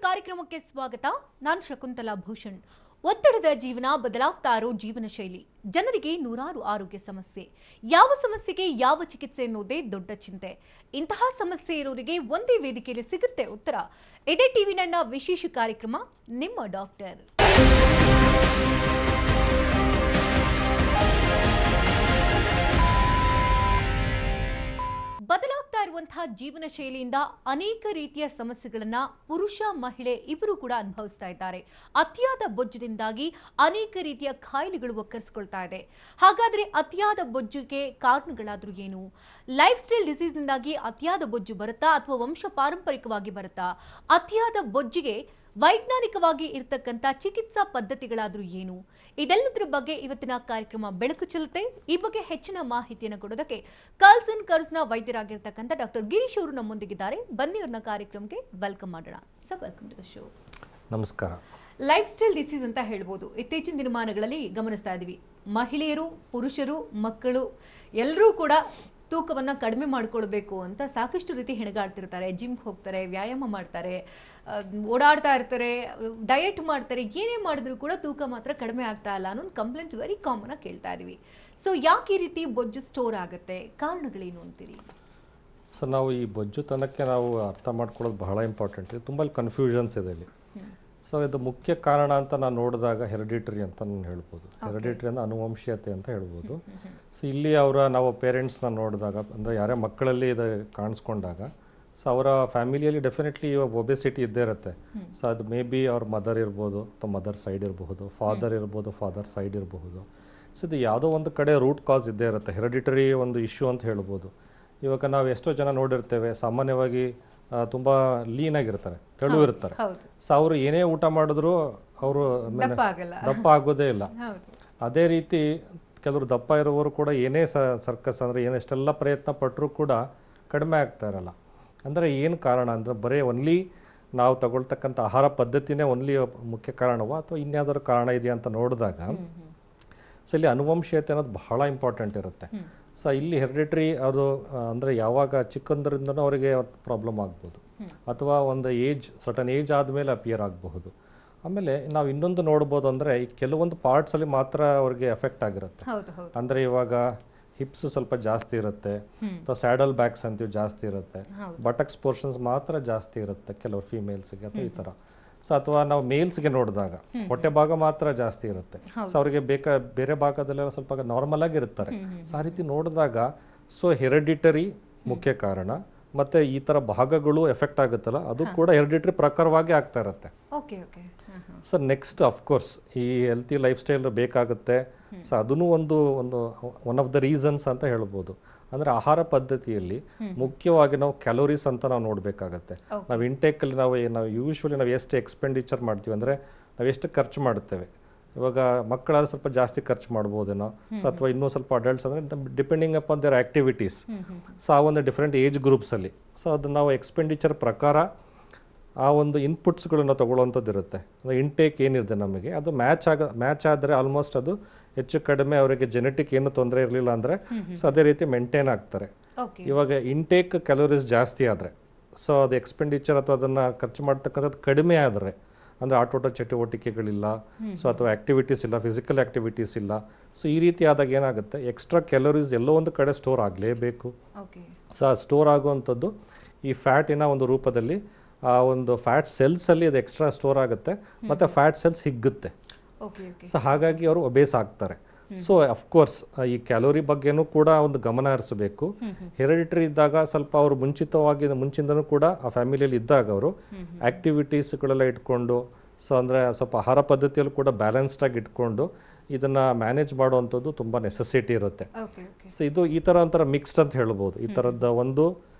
ಕಾರ್ಯಕ್ರಮಕ್ಕೆ ಸ್ವಾಗತ. ನಾನು ಶಕುಂತಲಾ ಭೂಷಣ್. ಒತ್ತಡದ ಜೀವನ, ಬದಲಾಗ್ತಾ ಇರೋ ಜೀವನ ಶೈಲಿ, ಜನರಿಗೆ ನೂರಾರು ಆರೋಗ್ಯ ಸಮಸ್ಯೆ. ಯಾವ ಸಮಸ್ಯೆಗೆ ಯಾವ ಚಿಕಿತ್ಸೆ ಎನ್ನುವುದೇ ದೊಡ್ಡ ಚಿಂತೆ. ಇಂತಹ ಸಮಸ್ಯೆ ಇರೋರಿಗೆ ಒಂದೇ ವೇದಿಕೆಯಲ್ಲಿ ಸಿಗುತ್ತೆ ಉತ್ತರ. ಇದೇ ಟಿವಿ ನನ್ನ ವಿಶೇಷ ಕಾರ್ಯಕ್ರಮ ನಿಮ್ಮ ಡಾಕ್ಟರ್. ಬದಲಾಗ್ತಾ ಇರುವಂತಹ ಜೀವನ ಶೈಲಿಯಿಂದ ಅನೇಕ ರೀತಿಯ ಸಮಸ್ಯೆಗಳನ್ನ ಪುರುಷ ಮಹಿಳೆ ಇಬ್ಬರು ಕೂಡ ಅನುಭವಿಸ್ತಾ ಇದ್ದಾರೆ. ಅತಿಯಾದ ಬೊಜ್ಜಿನಿಂದಾಗಿ ಅನೇಕ ರೀತಿಯ ಕಾಯಿಲೆಗಳು ಒಕ್ಕರಿಸಿಕೊಳ್ತಾ ಇದೆ. ಹಾಗಾದ್ರೆ ಅತಿಯಾದ ಬೊಜ್ಜಿಗೆ ಕಾರಣಗಳಾದ್ರೂ ಏನು? ಲೈಫ್ ಸ್ಟೈಲ್ ಡಿಸೀಸ್ ನಿಂದಾಗಿ ಅತಿಯಾದ ಬೊಜ್ಜು ಬರುತ್ತಾ ಅಥವಾ ವಂಶ ಪಾರಂಪರಿಕವಾಗಿ ಬರುತ್ತಾ? ಅತಿಯಾದ ಬೊಜ್ಜಿಗೆ ವೈಜ್ಞಾನಿಕವಾಗಿ ಇರತಕ್ಕಂತ ಚಿಕಿತ್ಸಾ ಪದ್ಧತಿಗಳಾದ್ರೂ ಏನು? ಇದೆಲ್ಲದರ ಬಗ್ಗೆ ಇವತ್ತಿನ ಕಾರ್ಯಕ್ರಮ ಬೆಳಕು ಚೆಲ್ಲುತ್ತೆ. ಈ ಬಗ್ಗೆ ಹೆಚ್ಚಿನ ಮಾಹಿತಿಯನ್ನು ಕೊಡೋದಕ್ಕೆ ಕರ್ಲ್ಸ್ ಅಂಡ್ ಕರ್ವ್ಸ್ನ ವೈದ್ಯರಾಗಿರ್ತಕ್ಕಂಥ ಡಾಕ್ಟರ್ ಗಿರೀಶ್ ಅವರು ನಮ್ಮೊಂದಿಗಿದ್ದಾರೆ. ಬನ್ನಿ ಅವ್ರನ್ನ ಕಾರ್ಯಕ್ರಮಕ್ಕೆ ವೆಲ್ಕಮ್ ಮಾಡೋಣ. Sir, welcome to the show. ನಮಸ್ಕಾರ. ಲೈಫ್ ಸ್ಟೈಲ್ ಡಿಸೀಸ್ ಅಂತ ಹೇಳ್ಬೋದು. ಇತ್ತೀಚಿನ ದಿನಮಾನಗಳಲ್ಲಿ ಗಮನಿಸ್ತಾ ಇದ್ದೀವಿ, ಮಹಿಳೆಯರು, ಪುರುಷರು, ಮಕ್ಕಳು ಎಲ್ಲರೂ ಕೂಡ ತೂಕವನ್ನು ಕಡಿಮೆ ಮಾಡ್ಕೊಳ್ಬೇಕು ಅಂತ ಸಾಕಷ್ಟು ರೀತಿ ಹೆಣಗಾಡ್ತಿರ್ತಾರೆ. ಜಿಮ್ಗೆ ಹೋಗ್ತಾರೆ, ವ್ಯಾಯಾಮ ಮಾಡ್ತಾರೆ, ಓಡಾಡ್ತಾ ಇರ್ತಾರೆ, ಡಯಟ್ ಮಾಡ್ತಾರೆ. ಏನೇ ಮಾಡಿದ್ರು ಕೂಡ ತೂಕ ಮಾತ್ರ ಕಡಿಮೆ ಆಗ್ತಾ ಇಲ್ಲ ಅನ್ನೋ ಕಂಪ್ಲೇಂಟ್ಸ್ ವೆರಿ ಕಾಮನ್ ಆಗಿ ಕೇಳ್ತಾ ಇದೀವಿ. ಸೊ ಯಾಕೆ ಈ ರೀತಿ ಬೊಜ್ಜು ಸ್ಟೋರ್ ಆಗುತ್ತೆ? ಕಾರಣಗಳೇನು ಅಂತೀರಿ? ಸೊ ನಾವು ಈ ಬೊಜ್ಜುತನಕ್ಕೆ ನಾವು ಅರ್ಥ ಮಾಡ್ಕೊಳ್ಳೋದು ಬಹಳ ಇಂಪಾರ್ಟೆಂಟ್. ತುಂಬ ಕನ್ಫ್ಯೂಷನ್ಸ್ ಇದೆ ಇಲ್ಲಿ. ಸೊ ಇದು ಮುಖ್ಯ ಕಾರಣ ಅಂತ ನಾನು ನೋಡಿದಾಗ ಹೆರಿಡಿಟರಿ ಅಂತ ನಾನು ಹೇಳ್ಬೋದು. ಹೆರಿಡಿಟರಿ ಅಂದರೆ ಅನುವಂಶೀಯತೆ ಅಂತ ಹೇಳ್ಬೋದು. ಸೊ ಇಲ್ಲಿ ನಾವು ಪೇರೆಂಟ್ಸ್ನ ನೋಡಿದಾಗ, ಅಂದರೆ ಯಾರೇ ಮಕ್ಕಳಲ್ಲಿ ಇದು ಕಾಣಿಸ್ಕೊಂಡಾಗ, ಸೊ ಅವರ ಫ್ಯಾಮಿಲಿಯಲ್ಲಿ ಡೆಫಿನೆಟ್ಲಿ ಒಬೆಸಿಟಿ ಇದ್ದೇ ಇರುತ್ತೆ. ಸೊ ಅದು ಮೇ ಬಿ ಅವ್ರ ಮದರ್ ಇರ್ಬೋದು ಅಥವಾ ಮದರ್ ಸೈಡ್ ಇರಬಹುದು, ಫಾದರ್ ಇರ್ಬೋದು, ಫಾದರ್ ಸೈಡ್ ಇರಬಹುದು. ಸೊ ಇದು ಯಾವುದೋ ಒಂದು ಕಡೆ ರೂಟ್ ಕಾಸ್ ಇದ್ದೇ ಇರುತ್ತೆ. ಹೆರಿಡಿಟರಿ ಒಂದು ಇಶ್ಯೂ ಅಂತ ಹೇಳ್ಬೋದು. ಇವಾಗ ನಾವು ಎಷ್ಟೋ ಜನ ನೋಡಿರ್ತೇವೆ, ಸಾಮಾನ್ಯವಾಗಿ ತುಂಬ ಲೀನಾಗಿರ್ತಾರೆ, ತೆಳು ಇರ್ತಾರೆ. ಸೊ ಅವರು ಏನೇ ಊಟ ಮಾಡಿದ್ರು ಅವರು ದಪ್ಪ ಆಗೋದೇ ಇಲ್ಲ. ಅದೇ ರೀತಿ ಕೆಲವರು ದಪ್ಪ ಇರೋರು ಕೂಡ ಏನೇ ಸರ್ಕಸ್ ಅಂದರೆ ಏನೆಷ್ಟೆಲ್ಲ ಪ್ರಯತ್ನ ಪಟ್ಟರೂ ಕೂಡ ಕಡಿಮೆ ಆಗ್ತಾ ಇರಲ್ಲ. ಅಂದರೆ ಏನು ಕಾರಣ ಅಂದರೆ ಬರೀ ಒನ್ಲಿ ನಾವು ತಗೊಳ್ತಕ್ಕಂಥ ಆಹಾರ ಪದ್ಧತಿನೇ ಒನ್ಲಿ ಮುಖ್ಯ ಕಾರಣವಾ ಅಥವಾ ಇನ್ಯಾವುದಾದ್ರು ಕಾರಣ ಇದೆಯಾ ಅಂತ ನೋಡಿದಾಗ, ಸೊ ಇಲ್ಲಿ ಅನುವಂಶೀಯತೆ ಅನ್ನೋದು ಬಹಳ ಇಂಪಾರ್ಟೆಂಟ್ ಇರುತ್ತೆ. ಸೊ ಇಲ್ಲಿ ಹೆರಿಡಿಟ್ರಿ ಅದು ಅಂದರೆ ಯಾವಾಗ ಚಿಕ್ಕಂದರಿಂದನೂ ಅವರಿಗೆ ಪ್ರಾಬ್ಲಮ್ ಆಗ್ಬೋದು, ಅಥವಾ ಒಂದು ಸರ್ಟನ್ ಏಜ್ ಆದಮೇಲೆ ಅಪಿಯರ್ ಆಗಬಹುದು. ಆಮೇಲೆ ನಾವು ಇನ್ನೊಂದು ನೋಡ್ಬೋದು ಅಂದರೆ ಈ ಕೆಲವೊಂದು ಪಾರ್ಟ್ಸಲ್ಲಿ ಮಾತ್ರ ಅವ್ರಿಗೆ ಎಫೆಕ್ಟ್ ಆಗಿರುತ್ತೆ. ಅಂದರೆ ಇವಾಗ ಹಿಪ್ಸು ಸ್ವಲ್ಪ ಜಾಸ್ತಿ ಇರುತ್ತೆ, ಅಥವಾ ಸ್ಯಾಡಲ್ ಬ್ಯಾಕ್ಸ್ ಅಂತೀವಿ ಜಾಸ್ತಿ ಇರುತ್ತೆ, ಬಟಕ್ಸ್ ಪೋರ್ಷನ್ಸ್ ಮಾತ್ರ ಜಾಸ್ತಿ ಇರುತ್ತೆ ಕೆಲವರು ಫಿಮೇಲ್ಸ್ಗೆ ಅಥವಾ ಈ ಥರ. ಸೊ ಅಥವಾ ನಾವು ಮೇಲ್ಸ್ಗೆ ನೋಡಿದಾಗ ಹೊಟ್ಟೆ ಭಾಗ ಮಾತ್ರ ಜಾಸ್ತಿ ಇರುತ್ತೆ. ಸೊ ಅವರಿಗೆ ಬೇರೆ ಭಾಗದಲ್ಲೆಲ್ಲ ಸ್ವಲ್ಪ ನಾರ್ಮಲ್ ಆಗಿರ್ತಾರೆ. ಸೊ ಆ ರೀತಿ ನೋಡಿದಾಗ ಸೊ ಹೆರಿಡಿಟರಿ ಮುಖ್ಯ ಕಾರಣ, ಮತ್ತೆ ಈ ತರ ಭಾಗಗಳು ಎಫೆಕ್ಟ್ ಆಗುತ್ತಲ್ಲ ಅದು ಕೂಡ ಹೆರಿಡಿಟರಿ ಪ್ರಕಾರವಾಗಿ ಆಗ್ತಾ ಇರುತ್ತೆ. ಸೊ ನೆಕ್ಸ್ಟ್ ಅಫ್ಕೋರ್ಸ್ ಈ ಹೆಲ್ತಿ ಲೈಫ್ ಸ್ಟೈಲ್ ಬೇಕಾಗುತ್ತೆ. ಸೊ ಅದನ್ನು ಒನ್ ಆಫ್ ದ ರೀಸನ್ಸ್ ಅಂತ ಹೇಳ್ಬೋದು. ಅಂದರೆ ಆಹಾರ ಪದ್ಧತಿಯಲ್ಲಿ ಮುಖ್ಯವಾಗಿ ನಾವು ಕ್ಯಾಲೋರೀಸ್ ಅಂತ ನಾವು ನೋಡಬೇಕಾಗತ್ತೆ. ನಾವು ಇಂಟೇಕಲ್ಲಿ ನಾವು ಯೂಶ್ವಲಿ ನಾವು ಎಷ್ಟು ಎಕ್ಸ್ಪೆಂಡಿಚರ್ ಮಾಡ್ತೀವಿ, ಅಂದರೆ ನಾವು ಎಷ್ಟು ಖರ್ಚು ಮಾಡುತ್ತೇವೆ. ಇವಾಗ ಮಕ್ಕಳಾದ್ರೆ ಸ್ವಲ್ಪ ಜಾಸ್ತಿ ಖರ್ಚು ಮಾಡ್ಬೋದೇನೋ, ಸೊ ಅಥವಾ ಇನ್ನೂ ಸ್ವಲ್ಪ ಅಡಲ್ಟ್ಸ್ ಅಂದರೆ depending upon there activities. So ಆ ಒಂದು ಡಿಫ್ರೆಂಟ್ ಏಜ್ ಗ್ರೂಪ್ಸಲ್ಲಿ ಸೊ ಅದು ನಾವು ಎಕ್ಸ್ಪೆಂಡಿಚರ್ ಪ್ರಕಾರ ಆ ಒಂದು ಇನ್ಪುಟ್ಸ್ಗಳನ್ನ ತೊಗೊಳ್ಳೋವಂಥದ್ದು ಇರುತ್ತೆ. ಇಂಟೇಕ್ ಏನಿದೆ ನಮಗೆ ಅದು ಮ್ಯಾಚ್ ಆದರೆ ಆಲ್ಮೋಸ್ಟ್ ಅದು ಹೆಚ್ಚು ಕಡಿಮೆ ಅವರಿಗೆ ಜೆನೆಟಿಕ್ ಏನು ತೊಂದರೆ ಇರಲಿಲ್ಲ ಅಂದರೆ ಸೊ ಅದೇ ರೀತಿ ಮೇಂಟೈನ್ ಆಗ್ತಾರೆ. ಇವಾಗ ಇಂಟೇಕ್ ಕ್ಯಾಲೋರೀಸ್ ಜಾಸ್ತಿ ಆದರೆ, ಸೊ ಅದು ಎಕ್ಸ್ಪೆಂಡಿಚರ್ ಅಥವಾ ಅದನ್ನು ಖರ್ಚು ಮಾಡ್ತಕ್ಕಂಥದ್ದು ಕಡಿಮೆ ಆದರೆ, ಅಂದರೆ ಆಟೋಟ ಚಟುವಟಿಕೆಗಳಿಲ್ಲ, ಸೊ ಅಥವಾ ಆ್ಯಕ್ಟಿವಿಟೀಸ್ ಇಲ್ಲ, ಫಿಸಿಕಲ್ ಆ್ಯಕ್ಟಿವಿಟೀಸ್ ಇಲ್ಲ, ಸೊ ಈ ರೀತಿ ಆದಾಗ ಏನಾಗುತ್ತೆ, ಎಕ್ಸ್ಟ್ರಾ ಕ್ಯಾಲೋರೀಸ್ ಎಲ್ಲೋ ಒಂದು ಕಡೆ ಸ್ಟೋರ್ ಆಗಲೇಬೇಕು. ಸೊ ಆ ಸ್ಟೋರ್ ಆಗುವಂಥದ್ದು ಈ ಫ್ಯಾಟಿನ ಒಂದು ರೂಪದಲ್ಲಿ ಆ ಒಂದು ಫ್ಯಾಟ್ ಸೆಲ್ಸಲ್ಲಿ ಅದು ಎಕ್ಸ್ಟ್ರಾ ಸ್ಟೋರ್ ಆಗುತ್ತೆ, ಮತ್ತು ಫ್ಯಾಟ್ ಸೆಲ್ಸ್ ಹಿಗ್ಗುತ್ತೆ. ಸೊ ಹಾಗಾಗಿ ಅವರು ಒಬೇಸ್ ಆಗ್ತಾರೆ. ಸೊ ಅಫ್ಕೋರ್ಸ್ ಈ ಕ್ಯಾಲೋರಿ ಬಗ್ಗೆನೂ ಕೂಡ ಒಂದು ಗಮನ ಹರಿಸಬೇಕು. ಹೆರಿಡಿಟರಿ ಇದ್ದಾಗ ಸ್ವಲ್ಪ ಅವರು ಮುಂಚಿಂದನೂ ಕೂಡ ಆ ಫ್ಯಾಮಿಲಿಯಲ್ಲಿ ಇದ್ದಾಗ ಅವರು ಆ್ಯಕ್ಟಿವಿಟೀಸ್ಗಳೆಲ್ಲ ಇಟ್ಕೊಂಡು, ಸೊ ಅಂದರೆ ಸ್ವಲ್ಪ ಆಹಾರ ಪದ್ಧತಿಯಲ್ಲೂ ಕೂಡ ಬ್ಯಾಲೆನ್ಸ್ಡಾಗಿ ಇಟ್ಕೊಂಡು ಇದನ್ನು ಮ್ಯಾನೇಜ್ ಮಾಡುವಂಥದ್ದು ತುಂಬ ನೆಸೆಸಿಟಿ ಇರುತ್ತೆ. ಸೊ ಇದು ಈ ಥರ ಒಂಥರ ಮಿಕ್ಸ್ಡ್ ಅಂತ ಹೇಳ್ಬೋದು. ಈ ಥರದ ಒಂದು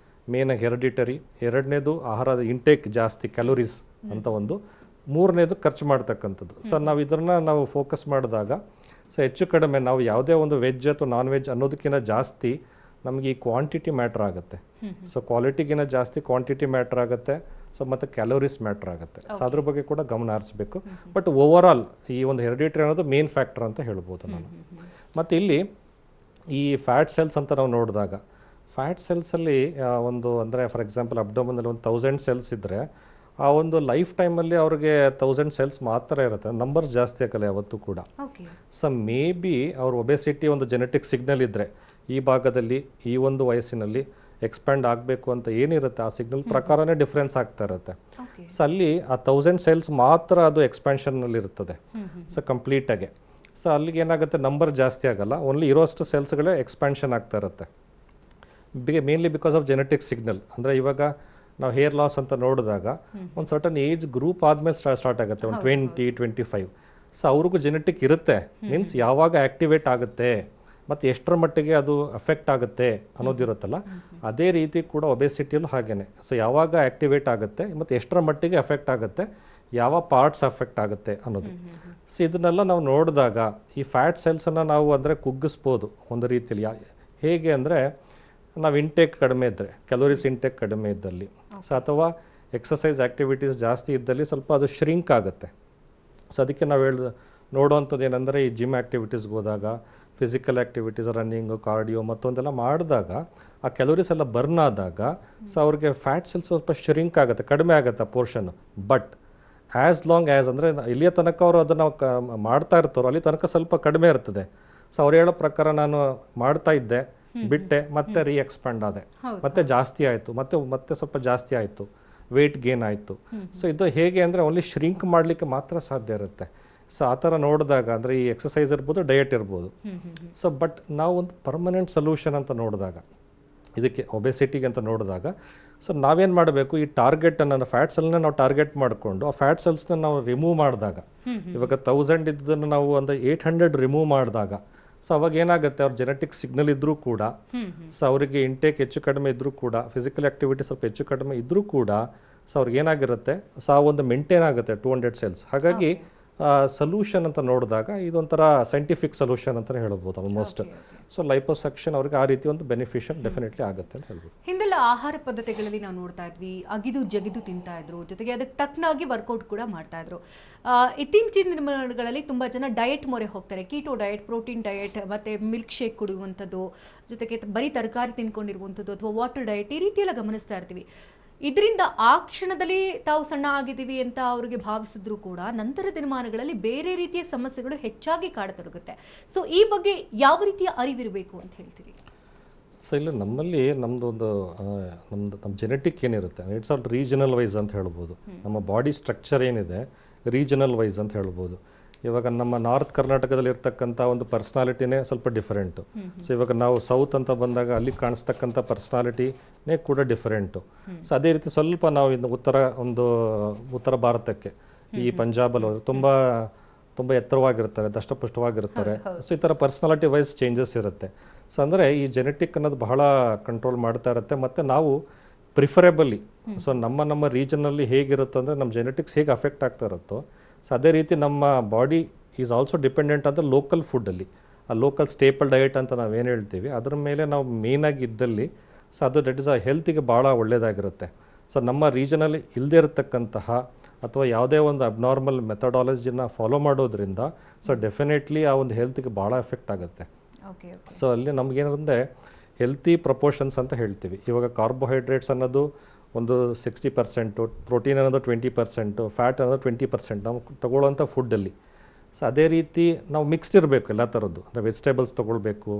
ಮೇನ್ ಹೆರಿಡಿಟರಿ, ಎರಡನೇದು ಆಹಾರದ ಇಂಟೇಕ್ ಜಾಸ್ತಿ ಕ್ಯಾಲೋರೀಸ್ ಅಂತ ಒಂದು, ಮೂರನೇದು ಖರ್ಚು ಮಾಡ್ತಕ್ಕಂಥದ್ದು. ಸೊ ನಾವು ಫೋಕಸ್ ಮಾಡಿದಾಗ ಸೊ ಹೆಚ್ಚು ಕಡಿಮೆ ನಾವು ಯಾವುದೇ ಒಂದು ವೆಜ್ ಅಥವಾ ನಾನ್ ವೆಜ್ ಅನ್ನೋದಕ್ಕಿಂತ ಜಾಸ್ತಿ ನಮಗೆ ಈ ಕ್ವಾಂಟಿಟಿ ಮ್ಯಾಟ್ರ್ ಆಗುತ್ತೆ. ಸೊ ಕ್ವಾಲಿಟಿಗಿಂತ ಜಾಸ್ತಿ ಕ್ವಾಂಟಿಟಿ ಮ್ಯಾಟ್ರ್ ಆಗುತ್ತೆ. ಸೊ ಮತ್ತು ಕ್ಯಾಲೋರೀಸ್ ಮ್ಯಾಟ್ರ್ ಆಗುತ್ತೆ. ಸೊ ಅದ್ರ ಬಗ್ಗೆ ಕೂಡ ಗಮನ ಹರಿಸಬೇಕು. ಬಟ್ ಓವರ್ ಆಲ್ ಈ ಒಂದು ಹೆರಿಡಿಟರಿ ಅನ್ನೋದು ಮೇನ್ ಫ್ಯಾಕ್ಟರ್ ಅಂತ ಹೇಳ್ಬೋದು ನಾನು. ಮತ್ತು ಇಲ್ಲಿ ಈ ಫ್ಯಾಟ್ ಸೆಲ್ಸ್ ಅಂತ ನಾವು ನೋಡಿದಾಗ, ಫ್ಯಾಟ್ ಸೆಲ್ಸಲ್ಲಿ ಒಂದು ಅಂದರೆ ಫಾರ್ ಎಕ್ಸಾಂಪಲ್ ಅಬ್ಡೋಮನಲ್ಲಿ ಒಂದು 1000 ಸೆಲ್ಸ್ ಇದ್ದರೆ ಆ ಒಂದು ಲೈಫ್ ಟೈಮಲ್ಲಿ ಅವ್ರಿಗೆ 1000 ಸೆಲ್ಸ್ ಮಾತ್ರ ಇರುತ್ತೆ, ನಂಬರ್ಸ್ ಜಾಸ್ತಿ ಆಗಲ್ಲ ಯಾವತ್ತೂ ಕೂಡ. ಓಕೆ. ಸೊ ಮೇ ಬಿ ಅವ್ರ ಒಬೆಸಿಟಿ ಒಂದು ಜೆನೆಟಿಕ್ ಸಿಗ್ನಲ್ ಇದ್ದರೆ ಈ ಭಾಗದಲ್ಲಿ ಈ ಒಂದು ವಯಸ್ಸಿನಲ್ಲಿ ಎಕ್ಸ್ಪ್ಯಾಂಡ್ ಆಗಬೇಕು ಅಂತ ಏನಿರುತ್ತೆ ಆ ಸಿಗ್ನಲ್ ಪ್ರಕಾರನೇ ಡಿಫ್ರೆನ್ಸ್ ಆಗ್ತಾ ಇರುತ್ತೆ. ಓಕೆ. ಸೊ ಅಲ್ಲಿ ಆ 1000 ಸೆಲ್ಸ್ ಮಾತ್ರ ಅದು ಎಕ್ಸ್ಪ್ಯಾನ್ಷನ್ನಲ್ಲಿ ಇರ್ತದೆ ಸೊ ಕಂಪ್ಲೀಟಾಗಿ. ಸೊ ಅಲ್ಲಿಗೆ ಏನಾಗುತ್ತೆ, ನಂಬರ್ ಜಾಸ್ತಿ ಆಗಲ್ಲ, ಓನ್ಲಿ ಇರೋಷ್ಟು ಸೆಲ್ಸ್ಗಳೇ ಎಕ್ಸ್ಪ್ಯಾನ್ಷನ್ ಆಗ್ತಾ ಇರುತ್ತೆ. Mainly because of genetic signal. ಅಂದರೆ ಇವಾಗ ನಾವು ಹೇರ್ ಲಾಸ್ ಅಂತ ನೋಡಿದಾಗ ಒಂದು ಸರ್ಟನ್ ಏಜ್ ಗ್ರೂಪ್ ಆದಮೇಲೆ ಸ್ಟಾರ್ಟ್ ಆಗುತ್ತೆ, ಒಂದು 20-25. ಸೊ ಅವ್ರಿಗೂ ಜೆನೆಟಿಕ್ ಇರುತ್ತೆ, ಮೀನ್ಸ್ ಯಾವಾಗ ಆ್ಯಕ್ಟಿವೇಟ್ ಆಗುತ್ತೆ ಮತ್ತು ಎಷ್ಟರ ಮಟ್ಟಿಗೆ ಅದು ಅಫೆಕ್ಟ್ ಆಗುತ್ತೆ ಅನ್ನೋದಿರುತ್ತಲ್ಲ, ಅದೇ ರೀತಿ ಕೂಡ ಒಬೆಸಿಟಿಯಲ್ಲೂ ಹಾಗೇನೆ. ಸೊ ಯಾವಾಗ ಆ್ಯಕ್ಟಿವೇಟ್ ಆಗುತ್ತೆ ಮತ್ತು ಎಷ್ಟರ ಮಟ್ಟಿಗೆ ಅಫೆಕ್ಟ್ ಆಗುತ್ತೆ, ಯಾವ ಪಾರ್ಟ್ಸ್ ಅಫೆಕ್ಟ್ ಆಗುತ್ತೆ ಅನ್ನೋದು. ಸೊ ಇದನ್ನೆಲ್ಲ ನಾವು ನೋಡಿದಾಗ ಈ ಫ್ಯಾಟ್ ಸೆಲ್ಸನ್ನು ನಾವು ಅಂದರೆ ಕುಗ್ಗಿಸ್ಬೋದು ಒಂದು ರೀತಿಯಲ್ಲಿ. ಹೇಗೆ ಅಂದರೆ ನಾವು ಇಂಟೇಕ್ ಕಡಿಮೆ ಇದ್ದರೆ, ಕ್ಯಾಲೋರೀಸ್ ಇಂಟೇಕ್ ಕಡಿಮೆ ಇದ್ದಲ್ಲಿ, ಸೊ ಅಥವಾ ಎಕ್ಸಸೈಸ್ ಆ್ಯಕ್ಟಿವಿಟೀಸ್ ಜಾಸ್ತಿ ಇದ್ದಲ್ಲಿ ಸ್ವಲ್ಪ ಅದು ಶ್ರಿಂಕ್ ಆಗುತ್ತೆ. ಸೊ ಅದಕ್ಕೆ ನಾವು ನೋಡುವಂಥದ್ದು ಏನಂದರೆ ಈ ಜಿಮ್ ಆ್ಯಕ್ಟಿವಿಟೀಸ್ಗೆ ಹೋದಾಗ, ಫಿಸಿಕಲ್ ಆ್ಯಕ್ಟಿವಿಟೀಸ್, ರನ್ನಿಂಗು, ಕಾರ್ಡಿಯೋ ಮತ್ತೊಂದೆಲ್ಲ ಮಾಡಿದಾಗ ಆ ಕ್ಯಾಲೋರೀಸ್ ಎಲ್ಲ ಬರ್ನ್ ಆದಾಗ ಸೊ ಅವ್ರಿಗೆ ಫ್ಯಾಟ್ ಸೆಲ್ಸ್ ಸ್ವಲ್ಪ ಶ್ರಿಂಕ್ ಆಗುತ್ತೆ, ಕಡಿಮೆ ಆಗುತ್ತೆ ಆ ಪೋರ್ಷನ್ನು. ಬಟ್ ಆ್ಯಸ್ ಲಾಂಗ್ ಆ್ಯಸ್ ಅಂದರೆ ಇಲ್ಲಿಯ ತನಕ ಅವರು ಅದನ್ನು ಮಾಡ್ತಾ ಇರ್ತಾರೋ ಅಲ್ಲಿ ತನಕ ಸ್ವಲ್ಪ ಕಡಿಮೆ ಇರ್ತದೆ. ಸೊ ಅವ್ರು ಹೇಳೋ ಪ್ರಕಾರ ನಾನು ಮಾಡ್ತಾ ಇದ್ದೆ, ಬಿಟ್ಟೆ, ಮತ್ತೆ ಎಕ್ಸ್ಪ್ಯಾಂಡ್ ಆದೆ, ಮತ್ತೆ ಜಾಸ್ತಿ ಆಯಿತು, ಮತ್ತೆ ಸ್ವಲ್ಪ ಜಾಸ್ತಿ ಆಯಿತು, ವೆಯ್ಟ್ ಗೇನ್ ಆಯಿತು. ಸೊ ಇದು ಹೇಗೆ ಅಂದರೆ ಓನ್ಲಿ ಶ್ರಿಂಕ್ ಮಾಡಲಿಕ್ಕೆ ಮಾತ್ರ ಸಾಧ್ಯ ಇರುತ್ತೆ. ಸೊ ಆ ಥರ ನೋಡಿದಾಗ ಅಂದರೆ ಈ ಎಕ್ಸಸೈಸ್ ಇರ್ಬೋದು, ಡಯಟ್ ಇರ್ಬೋದು. ಸೊ ಬಟ್ ನಾವು ಒಂದು ಪರ್ಮನೆಂಟ್ ಸೊಲ್ಯೂಷನ್ ಅಂತ ನೋಡಿದಾಗ, ಇದಕ್ಕೆ ಒಬೆಸಿಟಿಗೆ ಅಂತ ನೋಡಿದಾಗ, ಸೊ ನಾವೇನು ಮಾಡಬೇಕು, ಈ ಟಾರ್ಗೆಟನ್ನು ಫ್ಯಾಟ್ ಸೆಲ್ನ ನಾವು ಟಾರ್ಗೆಟ್ ಮಾಡಿಕೊಂಡು ಆ ಫ್ಯಾಟ್ ಸೆಲ್ಸ್ನ ನಾವು ರಿಮೂವ್ ಮಾಡಿದಾಗ, ಇವಾಗ 1000 ಇದ್ದನ್ನು ನಾವು ಒಂದು 800 ರಿಮೂವ್ ಮಾಡಿದಾಗ, ಸೊ ಅವಾಗ ಏನಾಗುತ್ತೆ, ಅವ್ರ ಜೆನೆಟಿಕ್ ಸಿಗ್ನಲ್ ಇದ್ದರೂ ಕೂಡ, ಸೊ ಅವರಿಗೆ ಇಂಟೇಕ್ ಹೆಚ್ಚು ಕಡಿಮೆ ಇದ್ದರೂ ಕೂಡ, ಫಿಸಿಕಲ್ ಆ್ಯಕ್ಟಿವಿಟಿ ಸ್ವಲ್ಪ ಹೆಚ್ಚು ಕಡಿಮೆ ಇದ್ದರೂ ಕೂಡ, ಸೊ ಅವ್ರಿಗೆ ಏನಾಗಿರುತ್ತೆ, ಸೊ ಆ ಒಂದು ಮೇಂಟೈನ್ ಆಗುತ್ತೆ 200 ಸೆಲ್ಸ್. ಹಾಗಾಗಿ ಸೊಲ್ಯೂಷನ್ ಅಂತ ನೋಡಿದಾಗ ಇದೊಂಥರ ಸೈಂಟಿಫಿಕ್ ಸೊಲ್ಯೂಷನ್ ಅಂತಲೇ ಹೇಳ್ಬೋದು ಆಲ್ಮೋಸ್ಟ್. ಸೊ ಲೈಪೋಸಕ್ಷನ್ ಅವ್ರಿಗೆ ಆ ರೀತಿ ಒಂದು ಬೆನಿಫಿಷಿಯಲ್ ಡೆಫಿನೆಟ್ಲಿ ಆಗುತ್ತೆ ಅಂತ ಹೇಳ್ಬೋದು. ಹಿಂದೆಲ್ಲ ಆಹಾರ ಪದ್ಧತಿಗಳಲ್ಲಿ ನಾವು ನೋಡ್ತಾ ಇದ್ವಿ, ಅಗಿದು ಜಗಿದು ತಿಂತಾ ಇದ್ರು, ಜೊತೆಗೆ ಅದಕ್ಕೆ ತಕ್ಕನಾಗಿ ವರ್ಕೌಟ್ ಕೂಡ ಮಾಡ್ತಾ ಇದ್ರು. ಇತ್ತೀಚಿನ ದಿನಗಳಲ್ಲಿ ತುಂಬ ಜನ ಡಯಟ್ ಮೊರೆ ಹೋಗ್ತಾರೆ, ಕೀಟೋ ಡಯಟ್, ಪ್ರೋಟೀನ್ ಡಯಟ್, ಮತ್ತು ಮಿಲ್ಕ್ ಶೇಕ್ ಕುಡಿಯುವಂಥದ್ದು, ಜೊತೆಗೆ ಬರೀ ತರಕಾರಿ ತಿನ್ಕೊಂಡಿರುವಂಥದ್ದು ಅಥವಾ ವಾಟರ್ ಡಯಟ್, ಈ ರೀತಿ ಎಲ್ಲ ಗಮನಿಸ್ತಾ ಇರ್ತೀವಿ. ಇದರಿಂದ ಆ ಕ್ಷಣದಲ್ಲಿ ತಾವು ಸಣ್ಣ ಆಗಿದ್ದೀವಿ ಅಂತ ಅವರಿಗೆ ಭಾವಿಸಿದ್ರು ಕೂಡ ನಂತರ ದಿನಮಾನಗಳಲ್ಲಿ ಬೇರೆ ರೀತಿಯ ಸಮಸ್ಯೆಗಳು ಹೆಚ್ಚಾಗಿ ಕಾಡತೊಡಗುತ್ತೆ. ಸೊ ಈ ಬಗ್ಗೆ ಯಾವ ರೀತಿಯ ಅರಿವಿರಬೇಕು ಅಂತ ಹೇಳ್ತೀರಿ? ಸೊ ಇಲ್ಲ, ನಮ್ಮಲ್ಲಿ ನಮ್ಮ ಜೆನೆಟಿಕ್ ಏನಿರುತ್ತೆ, ಇಟ್ಸ್ ಆಲ್ ರೀಜನಲ್ ವೈಸ್ ಅಂತ ಹೇಳ್ಬೋದು. ನಮ್ಮ ಬಾಡಿ ಸ್ಟ್ರಕ್ಚರ್ ಏನಿದೆ ರೀಜನಲ್ ವೈಸ್ ಅಂತ ಹೇಳ್ಬೋದು. ಇವಾಗ ನಮ್ಮ ನಾರ್ತ್ ಕರ್ನಾಟಕದಲ್ಲಿ ಇರ್ತಕ್ಕಂಥ ಒಂದು ಪರ್ಸ್ನಾಲಿಟಿನೇ ಸ್ವಲ್ಪ ಡಿಫರೆಂಟು. ಸೊ ಇವಾಗ ನಾವು ಸೌತ್ ಅಂತ ಬಂದಾಗ ಅಲ್ಲಿ ಕಾಣಿಸ್ತಕ್ಕಂಥ ಪರ್ಸ್ನಾಲಿಟಿನೇ ಕೂಡ ಡಿಫರೆಂಟು. ಸೊ ಅದೇ ರೀತಿ ಸ್ವಲ್ಪ ನಾವು ಇನ್ನು ಉತ್ತರ ಭಾರತಕ್ಕೆ, ಈ ಪಂಜಾಬಲ್ಲಿ ಹೋದರೆ ತುಂಬ ಎತ್ತರವಾಗಿರ್ತಾರೆ, ದಷ್ಟಪುಷ್ಟವಾಗಿರ್ತಾರೆ. ಸೊ ಈ ಥರ ಪರ್ಸ್ನಾಲಿಟಿ ವೈಸ್ ಚೇಂಜಸ್ ಇರುತ್ತೆ. ಸೊ ಅಂದರೆ ಈ ಜೆನೆಟಿಕ್ ಅನ್ನೋದು ಬಹಳ ಕಂಟ್ರೋಲ್ ಮಾಡ್ತಾ ಇರುತ್ತೆ. ಮತ್ತು ನಾವು ಪ್ರಿಫರೇಬಲಿ, ಸೊ ನಮ್ಮ ರೀಜನಲ್ಲಿ ಹೇಗಿರುತ್ತೋ ಅಂದರೆ ನಮ್ಮ ಜೆನೆಟಿಕ್ಸ್ ಹೇಗೆ ಅಫೆಕ್ಟ್ ಆಗ್ತಾ ಇರುತ್ತೋ, ಸೊ ಅದೇ ರೀತಿ ನಮ್ಮ ಬಾಡಿ ಈಸ್ ಆಲ್ಸೋ ಡಿಪೆಂಡೆಂಟ್ ಅಂದರೆ ಲೋಕಲ್ ಫುಡ್ಡಲ್ಲಿ, ಆ ಲೋಕಲ್ ಸ್ಟೇಪಲ್ ಡಯಟ್ ಅಂತ ನಾವೇನು ಹೇಳ್ತೀವಿ ಅದರ ಮೇಲೆ ನಾವು ಮೇಯ್ನಾಗಿ ಇದ್ದಲ್ಲಿ, ಸೊ ಅದು ದಟ್ ಇಸ್ ಆ ಹೆಲ್ತಿಗೆ ಭಾಳ ಒಳ್ಳೆಯದಾಗಿರುತ್ತೆ. ಸೊ ನಮ್ಮ ರೀಜನಲ್ಲಿ ಇಲ್ಲದೇ ಇರತಕ್ಕಂತಹ ಅಥವಾ ಯಾವುದೇ ಒಂದು ಅಬ್ನಾರ್ಮಲ್ ಮೆಥಡಾಲಜಿನ ಫಾಲೋ ಮಾಡೋದ್ರಿಂದ ಸೊ ಡೆಫಿನೆಟ್ಲಿ ಆ ಒಂದು ಹೆಲ್ತಿಗೆ ಭಾಳ ಎಫೆಕ್ಟ್ ಆಗುತ್ತೆ. ಸೊ ಅಲ್ಲಿ ನಮಗೇನಂದರೆ ಹೆಲ್ತಿ ಪ್ರಪೋರ್ಷನ್ಸ್ ಅಂತ ಹೇಳ್ತೀವಿ. ಇವಾಗ ಕಾರ್ಬೋಹೈಡ್ರೇಟ್ಸ್ ಅನ್ನೋದು ಒಂದು 60%, ಪ್ರೋಟೀನ್ ಅನ್ನೋದು 20%, ಫ್ಯಾಟ್ ಅನ್ನೋದು 20% ನಾವು ತೊಗೊಳ್ಳೋಂಥ ಫುಡ್ಡಲ್ಲಿ. ಸೊ ಅದೇ ರೀತಿ ನಾವು ಮಿಕ್ಸ್ಡ್ ಇರಬೇಕು ಎಲ್ಲ ಥರದ್ದು, ಅಂದರೆ ವೆಜಿಟೇಬಲ್ಸ್ ತೊಗೊಳ್ಬೇಕು.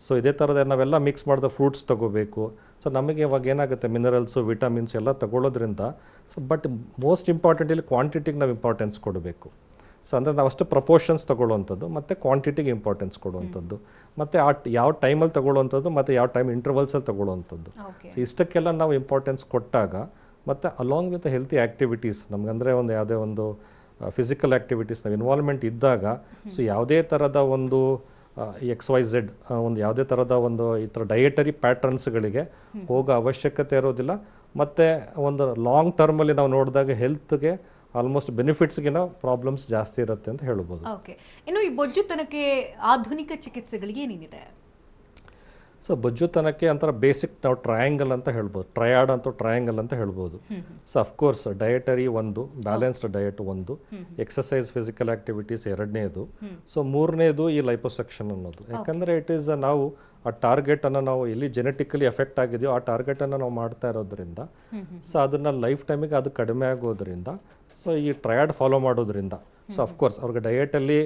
ಸೊ ಇದೇ ಥರದ ನಾವೆಲ್ಲ ಮಿಕ್ಸ್ ಮಾಡಿದ ಫ್ರೂಟ್ಸ್ ತೊಗೋಬೇಕು. ಸೊ ನಮಗೆ ಇವಾಗ ಏನಾಗುತ್ತೆ, ಮಿನರಲ್ಸು, ವಿಟಮಿನ್ಸ್ ಎಲ್ಲ ತೊಗೊಳ್ಳೋದ್ರಿಂದ. ಸೊ ಬಟ್ ಮೋಸ್ಟ್ ಇಂಪಾರ್ಟೆಂಟ್ ಇಲ್ಲಿ ಕ್ವಾಂಟಿಟಿಗೆ ನಾವು ಇಂಪಾರ್ಟೆನ್ಸ್ ಕೊಡಬೇಕು. ಸೊ ಅಂದರೆ ನಾವು ಅಷ್ಟು ಪ್ರಪೋರ್ಷನ್ಸ್ ತೊಗೊಳ್ಳೋವಂಥದ್ದು ಮತ್ತು ಕ್ವಾಂಟಿಟಿಗೆ ಇಂಪಾರ್ಟೆನ್ಸ್ ಕೊಡುವಂಥದ್ದು, ಮತ್ತು ಯಾವ ಟೈಮಲ್ಲಿ ತೊಗೊಳ್ಳೋವಂಥದ್ದು ಮತ್ತು ಯಾವ ಟೈಮ್ ಇಂಟರ್ವಲ್ಸಲ್ಲಿ ತೊಗೊಳ್ಳೋವಂಥದ್ದು. ಸೊ ಇಷ್ಟಕ್ಕೆಲ್ಲ ನಾವು ಇಂಪಾರ್ಟೆನ್ಸ್ ಕೊಟ್ಟಾಗ, ಮತ್ತು ಅಲಾಂಗ್ ವಿತ್ ಹೆಲ್ತಿ ಆ್ಯಕ್ಟಿವಿಟೀಸ್, ನಮಗಂದರೆ ಒಂದು ಯಾವುದೇ ಒಂದು ಫಿಸಿಕಲ್ ಆ್ಯಕ್ಟಿವಿಟೀಸ್ ನಾವು ಇನ್ವಾಲ್ವ್ಮೆಂಟ್ ಇದ್ದಾಗ, ಸೊ ಯಾವುದೇ ಥರದ ಒಂದು XYZ ಒಂದು ಯಾವುದೇ ಥರದ ಒಂದು ಈ ಥರ ಡಯಟರಿ ಪ್ಯಾಟ್ರನ್ಸ್ಗಳಿಗೆ ಹೋಗೋ ಅವಶ್ಯಕತೆ ಇರೋದಿಲ್ಲ. ಮತ್ತು ಒಂದು ಲಾಂಗ್ ಟರ್ಮಲ್ಲಿ ನಾವು ನೋಡಿದಾಗ ಹೆಲ್ತ್ಗೆ ಆಲ್ಮೋಸ್ಟ್ ಬೆನಿಫಿಟ್ಸ್ಗಿನ ಪ್ರಾಬ್ಲಮ್ಸ್ ಜಾಸ್ತಿ ಇರುತ್ತೆ ಅಂತ ಹೇಳ್ಬೋದು. ಓಕೆ, ಇನ್ನು ಈ ಬೊಜ್ಜುತನಕ್ಕೆ ಆಧುನಿಕ ಚಿಕಿತ್ಸೆಗಳಿಗೆ ಏನಿದೆ? ಸೊ ಬೊಜ್ಜುತನಕ್ಕೆ ಒಂಥರ ಬೇಸಿಕ್ ನಾವು ಟ್ರಯಾಂಗಲ್ ಅಂತ ಹೇಳ್ಬೋದು, ಟ್ರಯಾಂಗಲ್ ಅಂತ ಹೇಳ್ಬೋದು. ಸೊ ಅಫ್ಕೋರ್ಸ್ ಡಯಟರಿ ಒಂದು, ಬ್ಯಾಲೆನ್ಸ್ಡ್ ಡಯಟ್ ಒಂದು, ಎಕ್ಸಸೈಸ್ ಫಿಸಿಕಲ್ ಆ್ಯಕ್ಟಿವಿಟೀಸ್ ಎರಡನೇದು, ಸೊ ಮೂರನೇದು ಈ ಲೈಪೋಸಕ್ಷನ್ ಅನ್ನೋದು. ಯಾಕಂದರೆ ಇಟ್ ಈಸ್ ನಾವು ಆ ಟಾರ್ಗೆಟನ್ನು ನಾವು ಎಲ್ಲಿ ಜೆನೆಟಿಕಲಿ ಎಫೆಕ್ಟ್ ಆಗಿದೆಯೋ ಆ ಟಾರ್ಗೆಟನ್ನು ನಾವು ಮಾಡ್ತಾ ಇರೋದ್ರಿಂದ ಸೊ ಅದನ್ನು ಲೈಫ್ ಟೈಮಿಗೆ ಅದು ಕಡಿಮೆ ಆಗೋದ್ರಿಂದ ಸೊ ಈ ಟ್ರಯಾಡ್ ಫಾಲೋ ಮಾಡೋದ್ರಿಂದ ಸೊ ಅಫ್ಕೋರ್ಸ್ ಅವ್ರಿಗೆ ಡಯೆಟಲ್ಲಿ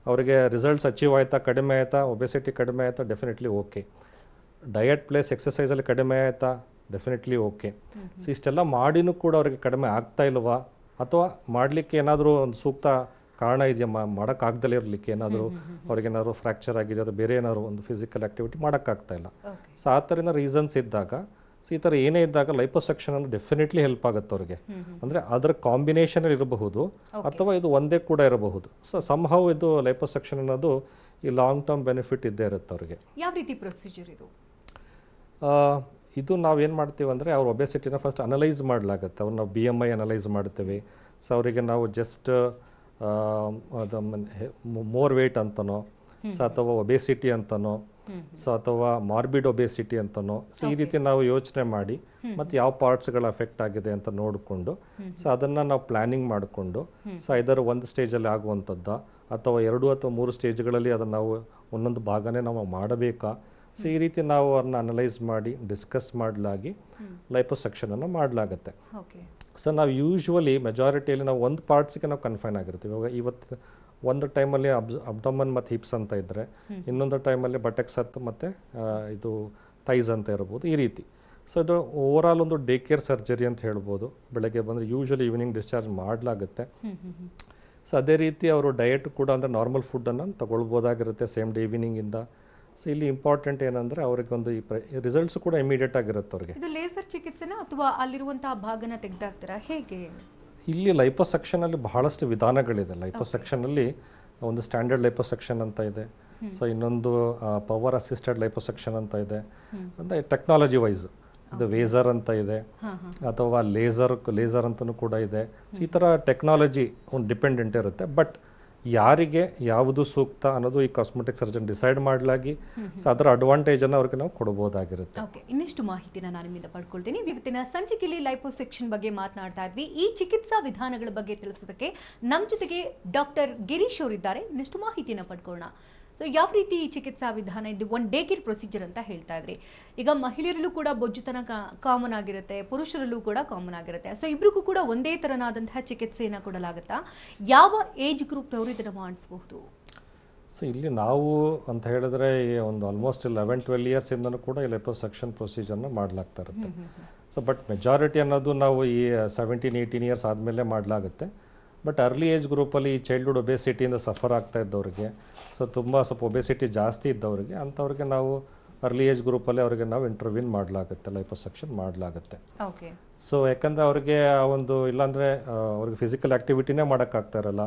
ಅವರಿಗೆ ರಿಸಲ್ಟ್ಸ್ ಅಚೀವ್ ಆಯಿತಾ ಕಡಿಮೆ ಆಯಿತಾ ಒಬೆಸಿಟಿ ಕಡಿಮೆ ಆಯಿತಾ ಡೆಫಿನೆಟ್ಲಿ ಓಕೆ. ಡಯಟ್ ಪ್ಲಸ್ ಎಕ್ಸಸೈಸಲ್ಲಿ ಕಡಿಮೆ ಆಯಿತಾ ಡೆಫಿನೆಟ್ಲಿ ಓಕೆ. ಸೊ ಇಷ್ಟೆಲ್ಲ ಮಾಡಿನೂ ಕೂಡ ಅವ್ರಿಗೆ ಕಡಿಮೆ ಆಗ್ತಾ ಇಲ್ವಾ ಅಥವಾ ಮಾಡಲಿಕ್ಕೆ ಏನಾದರೂ ಒಂದು ಸೂಕ್ತ ಕಾರಣ ಇದೆಯಾ ಮಾಡೋಕ್ಕಾಗ್ದಲೇ ಇರಲಿಕ್ಕೆ ಏನಾದರೂ ಅವ್ರಿಗೇನಾದ್ರು ಫ್ರ್ಯಾಕ್ಚರ್ ಆಗಿದೆ ಅಥವಾ ಬೇರೆ ಏನಾದ್ರು ಒಂದು ಫಿಸಿಕಲ್ ಆ್ಯಕ್ಟಿವಿಟಿ ಮಾಡೋಕ್ಕಾಗ್ತಾ ಇಲ್ಲ. ಸೊ ಆ ಥರ ರೀಸನ್ಸ್ ಇದ್ದಾಗ ಸೊ ಈ ಥರ ಏನೇ ಇದ್ದಾಗ ಲೈಪೋಸಕ್ಷನ್ ಅನ್ನೋದು ಡೆಫಿನೆಟ್ಲಿ ಹೆಲ್ಪ್ ಆಗುತ್ತೆ ಅವ್ರಿಗೆ. ಅಂದರೆ ಅದರ ಕಾಂಬಿನೇಷನಲ್ಲಿ ಇರಬಹುದು ಅಥವಾ ಇದು ಒಂದೇ ಕೂಡ ಇರಬಹುದು. ಸೊ ಸಂಹೌ ಇದು ಲೈಪೋಸಕ್ಷನ್ ಅನ್ನೋದು ಈ ಲಾಂಗ್ ಟರ್ಮ್ ಬೆನಿಫಿಟ್ ಇದ್ದೇ ಇರುತ್ತೆ ಅವ್ರಿಗೆ. ಯಾವ ರೀತಿ ಪ್ರೊಸೀಜರ್ ಇದು? ಇದು ನಾವೇನು ಮಾಡ್ತೀವಿ ಅಂದರೆ ಅವ್ರ ಒಬೆಸಿಟಿನ ಫಸ್ಟ್ ಅನಲೈಸ್ ಮಾಡಲಾಗುತ್ತೆ. ಅವ್ರು ನಾವು BMI ಅನಲೈಸ್ ಮಾಡ್ತೀವಿ. ಸೊ ಅವರಿಗೆ ನಾವು ಜಸ್ಟ್ ಮೋರ್ ವೇಟ್ ಅಂತನೋ ಸೊ ಅಥವಾ ಒಬೆಸಿಟಿ ಅಂತನೋ ಸೊ ಅಥವಾ ಮಾರ್ಬಿಡ್ ಒಬೆಸಿಟಿ ಅಂತನೋ ಸೊ ಈ ರೀತಿ ನಾವು ಯೋಚನೆ ಮಾಡಿ ಮತ್ತು ಯಾವ ಪಾರ್ಟ್ಸ್ಗಳು ಅಫೆಕ್ಟ್ ಆಗಿದೆ ಅಂತ ನೋಡಿಕೊಂಡು ಸೊ ಅದನ್ನು ನಾವು ಪ್ಲ್ಯಾನಿಂಗ್ ಮಾಡಿಕೊಂಡು ಸೊ ಇದರ ಒಂದು ಸ್ಟೇಜಲ್ಲಿ ಆಗುವಂಥದ್ದು ಅಥವಾ 2 ಅಥವಾ 3 ಸ್ಟೇಜ್ಗಳಲ್ಲಿ ಅದನ್ನು ನಾವು ಒಂದೊಂದು ಭಾಗನೇ ನಾವು ಮಾಡಬೇಕಾ ಸೊ ಈ ರೀತಿ ನಾವು ಅದನ್ನ ಅನಲೈಸ್ ಮಾಡಿ ಡಿಸ್ಕಸ್ ಮಾಡಲಾಗಿ ಲೈಪೋಸಕ್ಷನನ್ನು ಮಾಡಲಾಗುತ್ತೆ. ಸೊ ನಾವು ಯೂಶ್ವಲಿ ಮೆಜಾರಿಟಿಯಲ್ಲಿ ನಾವು ಒಂದು ಪಾರ್ಟ್ಸಿಗೆ ನಾವು ಕನ್ಫೈನ್ ಆಗಿರ್ತೀವಿ. ಇವಾಗ ಇವತ್ತು ಒಂದು ಟೈಮಲ್ಲಿ ಅಬ್ಡಮನ್ ಮತ್ತು ಹಿಪ್ಸ್ ಅಂತ ಇದ್ದರೆ ಇನ್ನೊಂದು ಟೈಮಲ್ಲಿ ಬಟೆಕ್ಸ್ ಮತ್ತು ಇದು ಥೈಸ್ ಅಂತ ಇರ್ಬೋದು ಈ ರೀತಿ. ಸೊ ಇದು ಓವರಾಲ್ ಒಂದು ಡೇ ಕೇರ್ ಸರ್ಜರಿ ಅಂತ ಹೇಳ್ಬೋದು. ಬೆಳಗ್ಗೆ ಬಂದರೆ ಯೂಶ್ವಲಿ ಈವ್ನಿಂಗ್ ಡಿಸ್ಚಾರ್ಜ್ ಮಾಡಲಾಗುತ್ತೆ. ಸೊ ಅದೇ ರೀತಿ ಅವರು ಡಯಟ್ ಕೂಡ ಅಂದರೆ ನಾರ್ಮಲ್ ಫುಡ್ಡನ್ನು ತಗೊಳ್ಬೋದಾಗಿರುತ್ತೆ ಸೇಮ್ ಡೇ ಈವ್ನಿಂಗಿಂದ. ಸೊ ಇಲ್ಲಿ ಇಂಪಾರ್ಟೆಂಟ್ ಏನಂದರೆ ಅವ್ರಿಗೆ ಒಂದು ಈ ರಿಸಲ್ಟ್ಸ್ ಕೂಡ ಇಮಿಡಿಯೇಟ್ ಆಗಿರುತ್ತೆ ಅವ್ರಿಗೆ. ಇದು ಲೇಸರ್ ಚಿಕಿತ್ಸೆನ ಅಥವಾ ಅಲ್ಲಿರುವಂತಹ ಭಾಗನ ತೆಗೆದಾಕ್ತಾರಾ ಹೇಗೆ? ಇಲ್ಲಿ ಲೈಪೋಸಕ್ಷನಲ್ಲಿ ಬಹಳಷ್ಟು ವಿಧಾನಗಳಿದೆ. ಲೈಪೋಸಕ್ಷನಲ್ಲಿ ಒಂದು ಸ್ಟ್ಯಾಂಡರ್ಡ್ ಲೈಪೋಸಕ್ಷನ್ ಅಂತ ಇದೆ. ಸೊ ಇನ್ನೊಂದು ಪವರ್ ಅಸಿಸ್ಟೆಡ್ ಲೈಪೋಸಕ್ಷನ್ ಅಂತ ಇದೆ. ಅಂದರೆ ಟೆಕ್ನಾಲಜಿ ವೈಸ್ ಇದು ವೇಸರ್ ಅಂತ ಇದೆ ಅಥವಾ ಲೇಸರ್ ಅಂತಲೂ ಕೂಡ ಇದೆ. ಸೊ ಈ ಥರ ಟೆಕ್ನಾಲಜಿ ಒಂದು ಡಿಪೆಂಡೆಂಟ್ ಇರುತ್ತೆ. ಬಟ್ ಯಾರಿಗೆ ಯಾವುದು ಸೂಕ್ತ ಅನ್ನೋದು ಈ ಕಾಸ್ಮೆಟಿಕ್ ಸರ್ಜನ್ ಡಿಸೈಡ್ ಮಾಡಲಾಗಿ ಸೊ ಅದರ ಅಡ್ವಾಂಟೇಜನ್ನು ಅವ್ರಿಗೆ ನಾವು ಕೊಡಬಹುದಾಗಿರುತ್ತೆ. ಓಕೆ, ಇನ್ನಷ್ಟು ಮಾಹಿತಿನ ನಾನು ನಿಮ್ಮಿಂದ ಪಡ್ಕೊಳ್ತೀನಿ. ಇವತ್ತಿನ ಸಂಚಿಕೆಯಲ್ಲಿ ಲೈಪೋಸೆಕ್ಷನ್ ಬಗ್ಗೆ ಮಾತನಾಡ್ತಾ ಇದ್ವಿ. ಈ ಚಿಕಿತ್ಸಾ ವಿಧಾನಗಳ ಬಗ್ಗೆ ತಿಳಿಸೋದಕ್ಕೆ ನಮ್ಮ ಜೊತೆಗೆ ಡಾಕ್ಟರ್ ಗಿರೀಶ್ ಅವರಿದ್ದಾರೆ. ಇನ್ನಷ್ಟು ಮಾಹಿತಿನ ಪಡ್ಕೊಳ್ಳೋಣ. ಸೊ ಯಾವ ರೀತಿ ಈ ಚಿಕಿತ್ಸಾ ವಿಧಾನ ಇದು ಒನ್ ಡೇ ಕೇರ್ ಪ್ರೊಸೀಜರ್ ಅಂತ ಹೇಳ್ತಾ ಇದ್ರಿ. ಈಗ ಮಹಿಳೆಯರಲ್ಲೂ ಕೂಡ ಬೊಜ್ಜುತನ ಕಾಮನ್ ಆಗಿರುತ್ತೆ, ಪುರುಷರಲ್ಲೂ ಕೂಡ ಕಾಮನ್ ಆಗಿರುತ್ತೆ. ಸೊ ಇಬ್ರಿಗೂ ಕೂಡ ಒಂದೇ ತರನಾದಂತಹ ಚಿಕಿತ್ಸೆಯನ್ನು ಕೊಡಲಾಗುತ್ತಾ? ಯಾವ ಏಜ್ ಗ್ರೂಪ್ನವರು ಇದನ್ನು ಮಾಡಿಸಬಹುದು? ಸೊ ಇಲ್ಲಿ ನಾವು ಅಂತ ಹೇಳಿದ್ರೆ ಒಂದು ಆಲ್ಮೋಸ್ಟ್ 11-12 ಇಯರ್ಸಿಂದನೂ ಕೂಡ ಈ ಲೈಪೋಸಕ್ಷನ್ ಪ್ರೊಸೀಜರ್ನ ಮಾಡಲಾಗ್ತಾ ಇರುತ್ತೆ. ಸೊ ಬಟ್ ಮೆಜಾರಿಟಿ ಅನ್ನೋದು ನಾವು ಈ 17-18 ಇಯರ್ಸ್ ಆದಮೇಲೆ ಮಾಡಲಾಗುತ್ತೆ. ಬಟ್ ಅರ್ಲಿ ಏಜ್ ಗ್ರೂಪಲ್ಲಿ ಈ ಚೈಲ್ಡ್ಹುಡ್ ಒಬೆಸಿಟಿಯಿಂದ ಸಫರ್ ಆಗ್ತಾ ಇದ್ದವ್ರಿಗೆ ಸೊ ಸ್ವಲ್ಪ ಒಬೆಸಿಟಿ ಜಾಸ್ತಿ ಇದ್ದವ್ರಿಗೆ ಅಂಥವ್ರಿಗೆ ನಾವು ಅರ್ಲಿ ಏಜ್ ಗ್ರೂಪಲ್ಲಿ ಅವರಿಗೆ ನಾವು ಇಂಟರ್ವ್ಯೂನ್ ಮಾಡಲಾಗುತ್ತೆ, ಲೈಪೋಸಕ್ಷನ್ ಮಾಡಲಾಗುತ್ತೆ. ಸೊ ಯಾಕಂದರೆ ಅವ್ರಿಗೆ ಒಂದು ಇಲ್ಲಾಂದರೆ ಅವ್ರಿಗೆ ಫಿಸಿಕಲ್ ಆ್ಯಕ್ಟಿವಿಟಿನೇ ಮಾಡೋಕ್ಕಾಗ್ತಾ ಇರಲ್ಲ.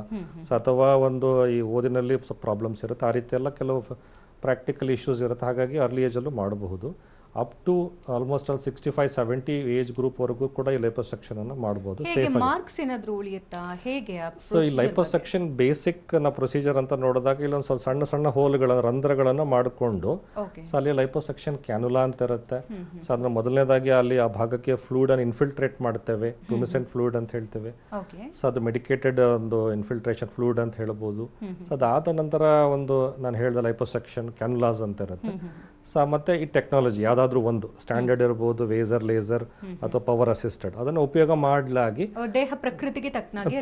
ಸೊ ಅಥವಾ ಒಂದು ಈ ಓದಿನಲ್ಲಿ ಸ್ವಲ್ಪ ಪ್ರಾಬ್ಲಮ್ಸ್ ಇರುತ್ತೆ. ಆ ರೀತಿ ಎಲ್ಲ ಕೆಲವು ಪ್ರಾಕ್ಟಿಕಲ್ ಇಶ್ಯೂಸ್ ಇರುತ್ತೆ. ಹಾಗಾಗಿ ಅರ್ಲಿ ಏಜಲ್ಲೂ ಮಾಡಬಹುದು. ಅಪ್ ಟು ಆಲ್ಮೋಸ್ಟ್ 65-70 ಏಜ್ ಗ್ರೂಪ್ವರೆಗೂ ಕೂಡ ಈ ಲೈಪೋಸಕ್ಷನನ್ನು ಮಾಡ್ಬೋದು ಸೇಫ್ ಆಗಿ. ಸೊ ಈ ಲೈಪೋಸಕ್ಷನ್ ಬೇಸಿಕ್ ಪ್ರೊಸೀಜರ್ ಅಂತ ನೋಡಿದಾಗ ಇಲ್ಲೊಂದು ಸ್ವಲ್ಪ ಸಣ್ಣ ಸಣ್ಣ ರಂಧ್ರಗಳನ್ನು ಮಾಡಿಕೊಂಡು ಸೊ ಅಲ್ಲಿ ಲೈಪೋಸಕ್ಷನ್ ಕ್ಯಾನುಲಾ ಅಂತ ಇರುತ್ತೆ. ಸೊ ಅದನ್ನ ಮೊದಲನೇದಾಗಿ ಅಲ್ಲಿ ಆ ಭಾಗಕ್ಕೆ ಫ್ಲೂಯಿಡ್ ಅನ್ನು ಇನ್ಫಿಲ್ಟ್ರೇಟ್ ಮಾಡ್ತೇವೆ, ಟ್ಯೂಮಿಸೆಂಟ್ ಫ್ಲೂಯಿಡ್ ಅಂತ ಹೇಳ್ತೇವೆ. ಸೊ ಅದು ಮೆಡಿಕೇಟೆಡ್ ಒಂದು ಇನ್ಫಿಲ್ಟ್ರೇಷನ್ ಫ್ಲೂಯಿಡ್ ಅಂತ ಹೇಳ್ಬೋದು. ಸೊ ಅದಾದ ನಂತರ ಒಂದು ನಾನು ಹೇಳಿದ ಲೈಪೋಸಕ್ಷನ್ ಕ್ಯಾನುಲಾಸ್ ಅಂತ ಇರುತ್ತೆ. ಸೊ ಮತ್ತೆ ಈ ಟೆಕ್ನಾಲಜಿ ಯಾವುದಾದ್ರೂ ಒಂದು ಸ್ಟ್ಯಾಂಡರ್ಡ್ ಇರ್ಬೋದು, ವೇಸರ್, ಲೇಸರ್ ಅಥವಾ ಪವರ್ ಅಸಿಸ್ಟೆಡ್ ಅದನ್ನು ಉಪಯೋಗ ಮಾಡಲಾಗಿ ದೇಹ ಪ್ರಕೃತಿಗೆ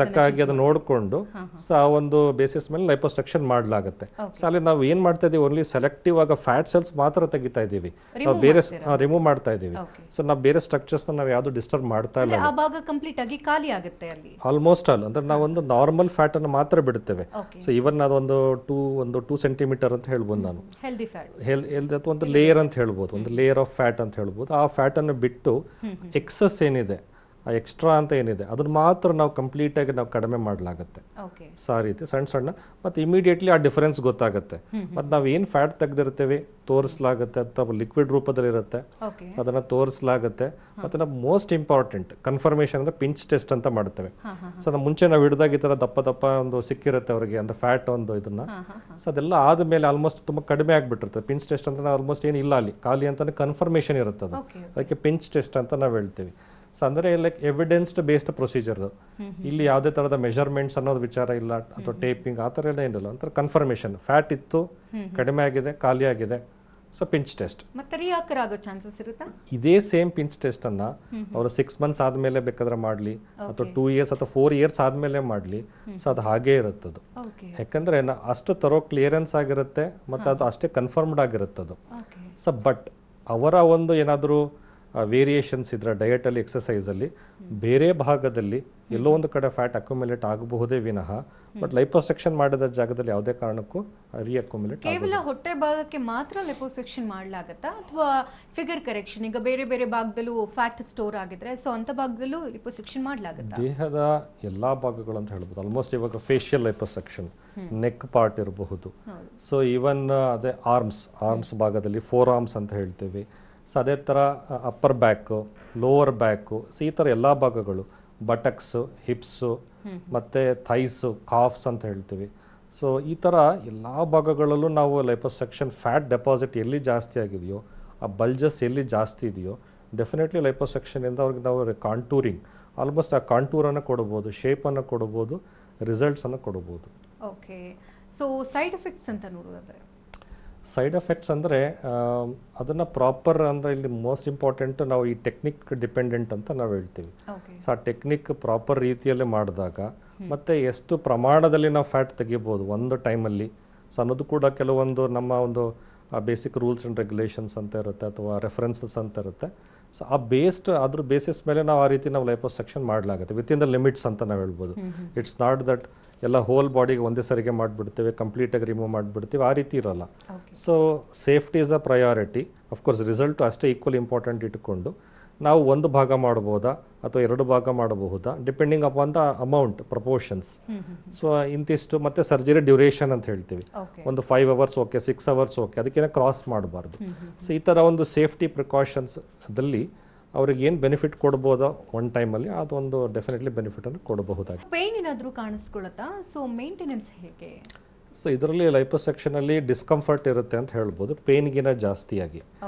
ತಕ್ಕಾಗಿ ಅದನ್ನು ನೋಡಿಕೊಂಡು ಸೊ ಆ ಒಂದು ಬೇಸಿಸ್ ಮೇಲೆ ಲೈಪೋಸಕ್ಷನ್ ಮಾಡಲಾಗುತ್ತೆ. ಸೊ ಅಲ್ಲಿ ನಾವು ಏನು ಮಾಡ್ತಾ ಇದೀವಿ, ಓನ್ಲಿ ಸೆಲೆಕ್ಟಿವ್ ಆಗ ಫ್ಯಾಟ್ ಸೆಲ್ಸ್ ಮಾತ್ರ ತೆಗಿತಾ ಇದೀವಿ, ನಾವು ಬೇರೆ ರಿಮೂವ್ ಮಾಡ್ತಾ ಇದೀವಿ. ಸೊ ನಾವು ಬೇರೆ ಸ್ಟ್ರಕ್ಚರ್ಸ್ ನಾವು ಯಾವುದು ಡಿಸ್ಟರ್ಬ್ ಮಾಡ್ತಾ ಇಲ್ಲ. ಆಲ್ಮೋಸ್ಟ್ ಆಲ್ ಅಂದ್ರೆ ನಾವು ಒಂದು ನಾರ್ಮಲ್ ಫ್ಯಾಟ್ ಅನ್ನು ಮಾತ್ರ ಬಿಡುತ್ತೇವೆ. ಸೊ ಇವನ್ ಅದೊಂದು 2 ಸೆಂಟಿಮೀಟರ್ ಅಂತ ಹೇಳ್ಬೋದು ನಾನು, ಹೆಲ್ದಿ ಒಂದು ಲೇಯರ್ ಅಂತ ಹೇಳ್ಬೋದು, ಒಂದು ಲೇಯರ್ ಆಫ್ ಫ್ಯಾಟ್ ಅಂತ ಹೇಳ್ಬೋದು. ಆ ಫ್ಯಾಟ್ ಅನ್ನು ಬಿಟ್ಟು ಎಕ್ಸಸ್ ಏನಿದೆ, ಆ ಎಕ್ಸ್ಟ್ರಾ ಅಂತ ಏನಿದೆ ಅದನ್ನ ಮಾತ್ರ ನಾವು ಕಂಪ್ಲೀಟ್ ಆಗಿ ನಾವು ಕಡಿಮೆ ಮಾಡಲಾಗುತ್ತೆ. ಸೊ ಆ ರೀತಿ ಸಣ್ಣ ಮತ್ತೆ ಇಮಿಡಿಯೇಟ್ಲಿ ಆ ಡಿಫರೆನ್ಸ್ ಗೊತ್ತಾಗುತ್ತೆ. ಮತ್ತೆ ನಾವು ಏನು ಫ್ಯಾಟ್ ತೆಗೆದಿರ್ತೇವೆ ತೋರಿಸಲಾಗುತ್ತೆ, ಅಥವಾ ಲಿಕ್ವಿಡ್ ರೂಪದಲ್ಲಿ ಇರುತ್ತೆ ಅದನ್ನ ತೋರಿಸಲಾಗುತ್ತೆ. ಮತ್ತೆ ನಾವು ಮೋಸ್ಟ್ ಇಂಪಾರ್ಟೆಂಟ್ ಕನ್ಫರ್ಮೇಶನ್ ಅಂದ್ರೆ ಪಿಂಚ್ ಟೆಸ್ಟ್ ಅಂತ ಮಾಡ್ತೇವೆ. ಸೊ ನಾವು ಮುಂಚೆ ನಾವು ಹಿಡಿದಾಗ ಈ ತರ ದಪ್ಪ ಒಂದು ಸಿಕ್ಕಿರುತ್ತೆ ಅವರಿಗೆ, ಅಂದ್ರೆ ಫ್ಯಾಟ್ ಒಂದು ಇದನ್ನ. ಸೊ ಅದೆಲ್ಲ ಆದ್ಮೇಲೆ ಆಲ್ಮೋಸ್ಟ್ ತುಂಬಾ ಕಡಿಮೆ ಆಗ್ಬಿಟ್ಟಿರುತ್ತೆ. ಪಿಂಚ್ ಟೆಸ್ಟ್ ಅಂತ ಆಲ್ಮೋಸ್ಟ್ ಏನಿಲ್ಲ ಅಲ್ಲಿ, ಖಾಲಿ ಅಂತಾನೆ ಕನ್ಫರ್ಮೇಶನ್ ಇರುತ್ತೆ ಅದು, ಅದಕ್ಕೆ ಪಿಂಚ್ ಟೆಸ್ಟ್ ಅಂತ ನಾವು ಹೇಳ್ತೀವಿ. ಸೊ ಅಂದರೆ ಲೈಕ್ ಎವಿಡೆನ್ಸ್ಡ್ ಬೇಸ್ಡ್ ಪ್ರೊಸೀಜರ್. ಇಲ್ಲಿ ಯಾವುದೇ ಥರದ ಮೆಷರ್ಮೆಂಟ್ಸ್ ಅನ್ನೋದು ವಿಚಾರ ಇಲ್ಲ, ಅಥವಾ ಟೇಪಿಂಗ್ ಆ ಥರ ಎಲ್ಲ ಏನಿಲ್ಲ. ಒಂಥರ ಕನ್ಫರ್ಮೇಷನ್ ಫ್ಯಾಟ್ ಇತ್ತು, ಕಡಿಮೆ ಆಗಿದೆ, ಖಾಲಿ ಆಗಿದೆ, ಸೊ ಪಿಂಚ್ ಟೆಸ್ಟ್. ಮತ್ತೆ ರಿಯಾಕರ್ ಆಗೋ ಚಾನ್ಸಸ್ ಇರುತ್ತಾ? ಇದೇ ಸೇಮ್ ಪಿಂಚ್ ಟೆಸ್ಟನ್ನು ಅವರು 6 months ಆದಮೇಲೆ ಬೇಕಾದ್ರೆ ಮಾಡಲಿ, ಅಥವಾ 2 years ಅಥವಾ 4 years ಆದಮೇಲೆ ಮಾಡಲಿ, ಸೊ ಅದು ಹಾಗೇ ಇರುತ್ತದು. ಯಾಕಂದರೆ ಅಷ್ಟು ತರೋ ಕ್ಲಿಯರೆನ್ಸ್ ಆಗಿರುತ್ತೆ ಮತ್ತು ಅದು ಅಷ್ಟೇ ಕನ್ಫರ್ಮ್ಡ್ ಆಗಿರುತ್ತದು. ಸೊ ಬಟ್ ಅವರ ಒಂದು ಏನಾದರೂ ವೇರಿಯೇಷನ್ಸ್ ಇದ್ರೆ ಡಯಟಲ್ಲಿ, ಎಕ್ಸಸೈಸಲ್ಲಿ ಬೇರೆ ಭಾಗದಲ್ಲಿ ಎಲ್ಲೋ ಒಂದು ಕಡೆ ಫ್ಯಾಟ್ ಅಕ್ಯುಮುಲೇಟ್ ಆಗಬಹುದೇ ವಿನಃ, ಬಟ್ ಲೈಪೋಸೆಕ್ಷನ್ ಮಾಡಿದ ಜಾಗದಲ್ಲಿ ಯಾವುದೇ ಕಾರಣಕ್ಕೂ ರೀಅಕ್ಯುಮುಲೇಟ್ ಕೇವಲ ಹೊಟ್ಟೆ ಭಾಗಕ್ಕೆ ಮಾತ್ರ ಲೈಪೋಸೆಕ್ಷನ್ ಮಾಡಲಾಗತ್ತಾ ಅಥವಾ ಫಿಗರ್ ಕರೆಕ್ಷನ್, ಈಗ ಬೇರೆ ಬೇರೆ ಭಾಗದಲ್ಲೂ ಫ್ಯಾಟ್ ಸ್ಟೋರ್ ಆಗಿದ್ರೆ ಸೊ ಅಂತ ಭಾಗದಲ್ಲೂ ಲೈಪೋಸೆಕ್ಷನ್ ಮಾಡಲಾಗತ್ತಾ? ದೇಹದ ಎಲ್ಲಾ ಭಾಗಗಳು ಅಂತ ಹೇಳ್ಬೋದು. ಆಲ್ಮೋಸ್ಟ್ ಇವಾಗ ಫೇಶಿಯಲ್ ಲೈಪೋಸೆಕ್ಷನ್, ನೆಕ್ ಪಾರ್ಟ್ ಇರಬಹುದು. ಸೊ ಈವನ್ ಅದೇ ಆರ್ಮ್ಸ್ ಭಾಗದಲ್ಲಿ 4 arms ಅಂತ ಹೇಳ್ತೀವಿ. ಸೊ ಅದೇ ಥರ upper back, lower back, so ಈ ಥರ ಎಲ್ಲ ಭಾಗಗಳು, ಬಟಕ್ಸು, ಹಿಪ್ಸು ಮತ್ತು ಥೈಸು, ಕಾಫ್ಸ್ ಅಂತ ಹೇಳ್ತೀವಿ. ಸೊ ಈ ಥರ ಎಲ್ಲ ಭಾಗಗಳಲ್ಲೂ ನಾವು ಲೈಪೋಸೆಕ್ಷನ್ ಫ್ಯಾಟ್ ಡೆಪಾಸಿಟ್ ಎಲ್ಲಿ ಜಾಸ್ತಿ ಆಗಿದೆಯೋ, ಆ ಬಲ್ಜಸ್ ಎಲ್ಲಿ ಜಾಸ್ತಿ ಇದೆಯೋ, ಡೆಫಿನೆಟ್ಲಿ ಲೈಪೋಸೆಕ್ಷನಿಂದ ಅವ್ರಿಗೆ ನಾವು ಕಾಂಟೂರಿಂಗ್, ಆಲ್ಮೋಸ್ಟ್ ಆ ಕಾಂಟೂರನ್ನು ಕೊಡ್ಬೋದು, ಶೇಪನ್ನು ಕೊಡ್ಬೋದು, ರಿಸಲ್ಟ್ಸನ್ನು ಕೊಡ್ಬೋದು. ಓಕೆ. ಸೊ ಸೈಡ್ ಎಫೆಕ್ಟ್ಸ್ ಅಂತ ನೋಡೋದಾದ್ರೆ? ಸೈಡ್ ಎಫೆಕ್ಟ್ಸ್ ಅಂದರೆ ಅದನ್ನು ಪ್ರಾಪರ್ ಅಂದರೆ ಇಲ್ಲಿ ಮೋಸ್ಟ್ ಇಂಪಾರ್ಟೆಂಟ್ ನಾವು ಈ ಟೆಕ್ನಿಕ್ ಡಿಪೆಂಡೆಂಟ್ ಅಂತ ನಾವು ಹೇಳ್ತೀವಿ. ಸೊ ಆ ಟೆಕ್ನಿಕ್ ಪ್ರಾಪರ್ ರೀತಿಯಲ್ಲೇ ಮಾಡಿದಾಗ ಮತ್ತು ಎಷ್ಟು ಪ್ರಮಾಣದಲ್ಲಿ ನಾವು ಫ್ಯಾಟ್ ತೆಗಿಬೋದು ಒಂದು ಟೈಮಲ್ಲಿ, ಸೊ ಅನ್ನೋದು ಕೂಡ ಕೆಲವೊಂದು ನಮ್ಮ ಒಂದು ಬೇಸಿಕ್ ರೂಲ್ಸ್ ಆ್ಯಂಡ್ ರೆಗ್ಯುಲೇಷನ್ಸ್ ಅಂತ ಇರುತ್ತೆ ಅಥವಾ ರೆಫರೆನ್ಸಸ್ ಅಂತ ಇರುತ್ತೆ. ಸೊ ಆ ಅದ್ರ ಬೇಸಿಸ್ ಮೇಲೆ ನಾವು ಆ ರೀತಿ ನಾವು ಲೈಪೋಸೆಕ್ಷನ್ ಮಾಡಲಾಗುತ್ತೆ ವಿತಿನ್ ದ ಲಿಮಿಟ್ಸ್ ಅಂತ ನಾವು ಹೇಳ್ಬೋದು. ಇಟ್ಸ್ ನಾಟ್ ದಟ್ ಎಲ್ಲ ಹೋಲ್ ಬಾಡಿಗೆ ಒಂದೇ ಸರಿಗೆ ಮಾಡಿಬಿಡ್ತೇವೆ, ಕಂಪ್ಲೀಟಾಗಿ ರಿಮೂವ್ ಮಾಡಿಬಿಡ್ತೀವಿ, ಆ ರೀತಿ ಇರೋಲ್ಲ. So safety is a priority. Of course result ಅಷ್ಟೇ ಈಕ್ವಲ್ ಇಂಪಾರ್ಟೆಂಟ್ ಇಟ್ಕೊಂಡು ನಾವು ಒಂದು ಭಾಗ ಮಾಡ್ಬೋದಾ ಅಥವಾ 2 ಭಾಗ ಮಾಡಬಹುದಾ, depending upon the amount, proportions. So ಇಂತಿಷ್ಟು ಮತ್ತು ಸರ್ಜರಿ ಡ್ಯೂರೇಷನ್ ಅಂತ ಹೇಳ್ತೀವಿ. ಒಂದು 5 hours ಓಕೆ, 6 hours ಓಕೆ, ಅದಕ್ಕೇನೋ ಕ್ರಾಸ್ ಮಾಡಬಾರ್ದು. ಸೊ ಈ ಥರ ಒಂದು ಸೇಫ್ಟಿ ಪ್ರಿಕಾಷನ್ಸ್ದಲ್ಲಿ ಅವ್ರಿಗೆ ಏನು ಬೆನಿಫಿಟ್ ಕೊಡ್ಬೋದೋ ಒನ್ ಟೈಮಲ್ಲಿ ಅದೊಂದು ಡೆಫಿನೆಟ್ಲಿ ಬೆನಿಫಿಟನ್ನು ಕೊಡಬಹುದಾಗಿ. ಪೇನ್ ಏನಾದರೂ ಕಾಣಿಸ್ಕೊಳ್ಳುತ್ತಾ? ಸೊ ಮೇಂಟೆನೆನ್ಸ್ ಹೇಗೆ? ಸೊ ಇದರಲ್ಲಿ ಲೈಪೋಸೆಕ್ಷನಲ್ಲಿ ಡಿಸ್ಕಂಫರ್ಟ್ ಇರುತ್ತೆ ಅಂತ ಹೇಳ್ಬೋದು, ಪೇನ್ಗಿನ ಜಾಸ್ತಿಯಾಗಿ.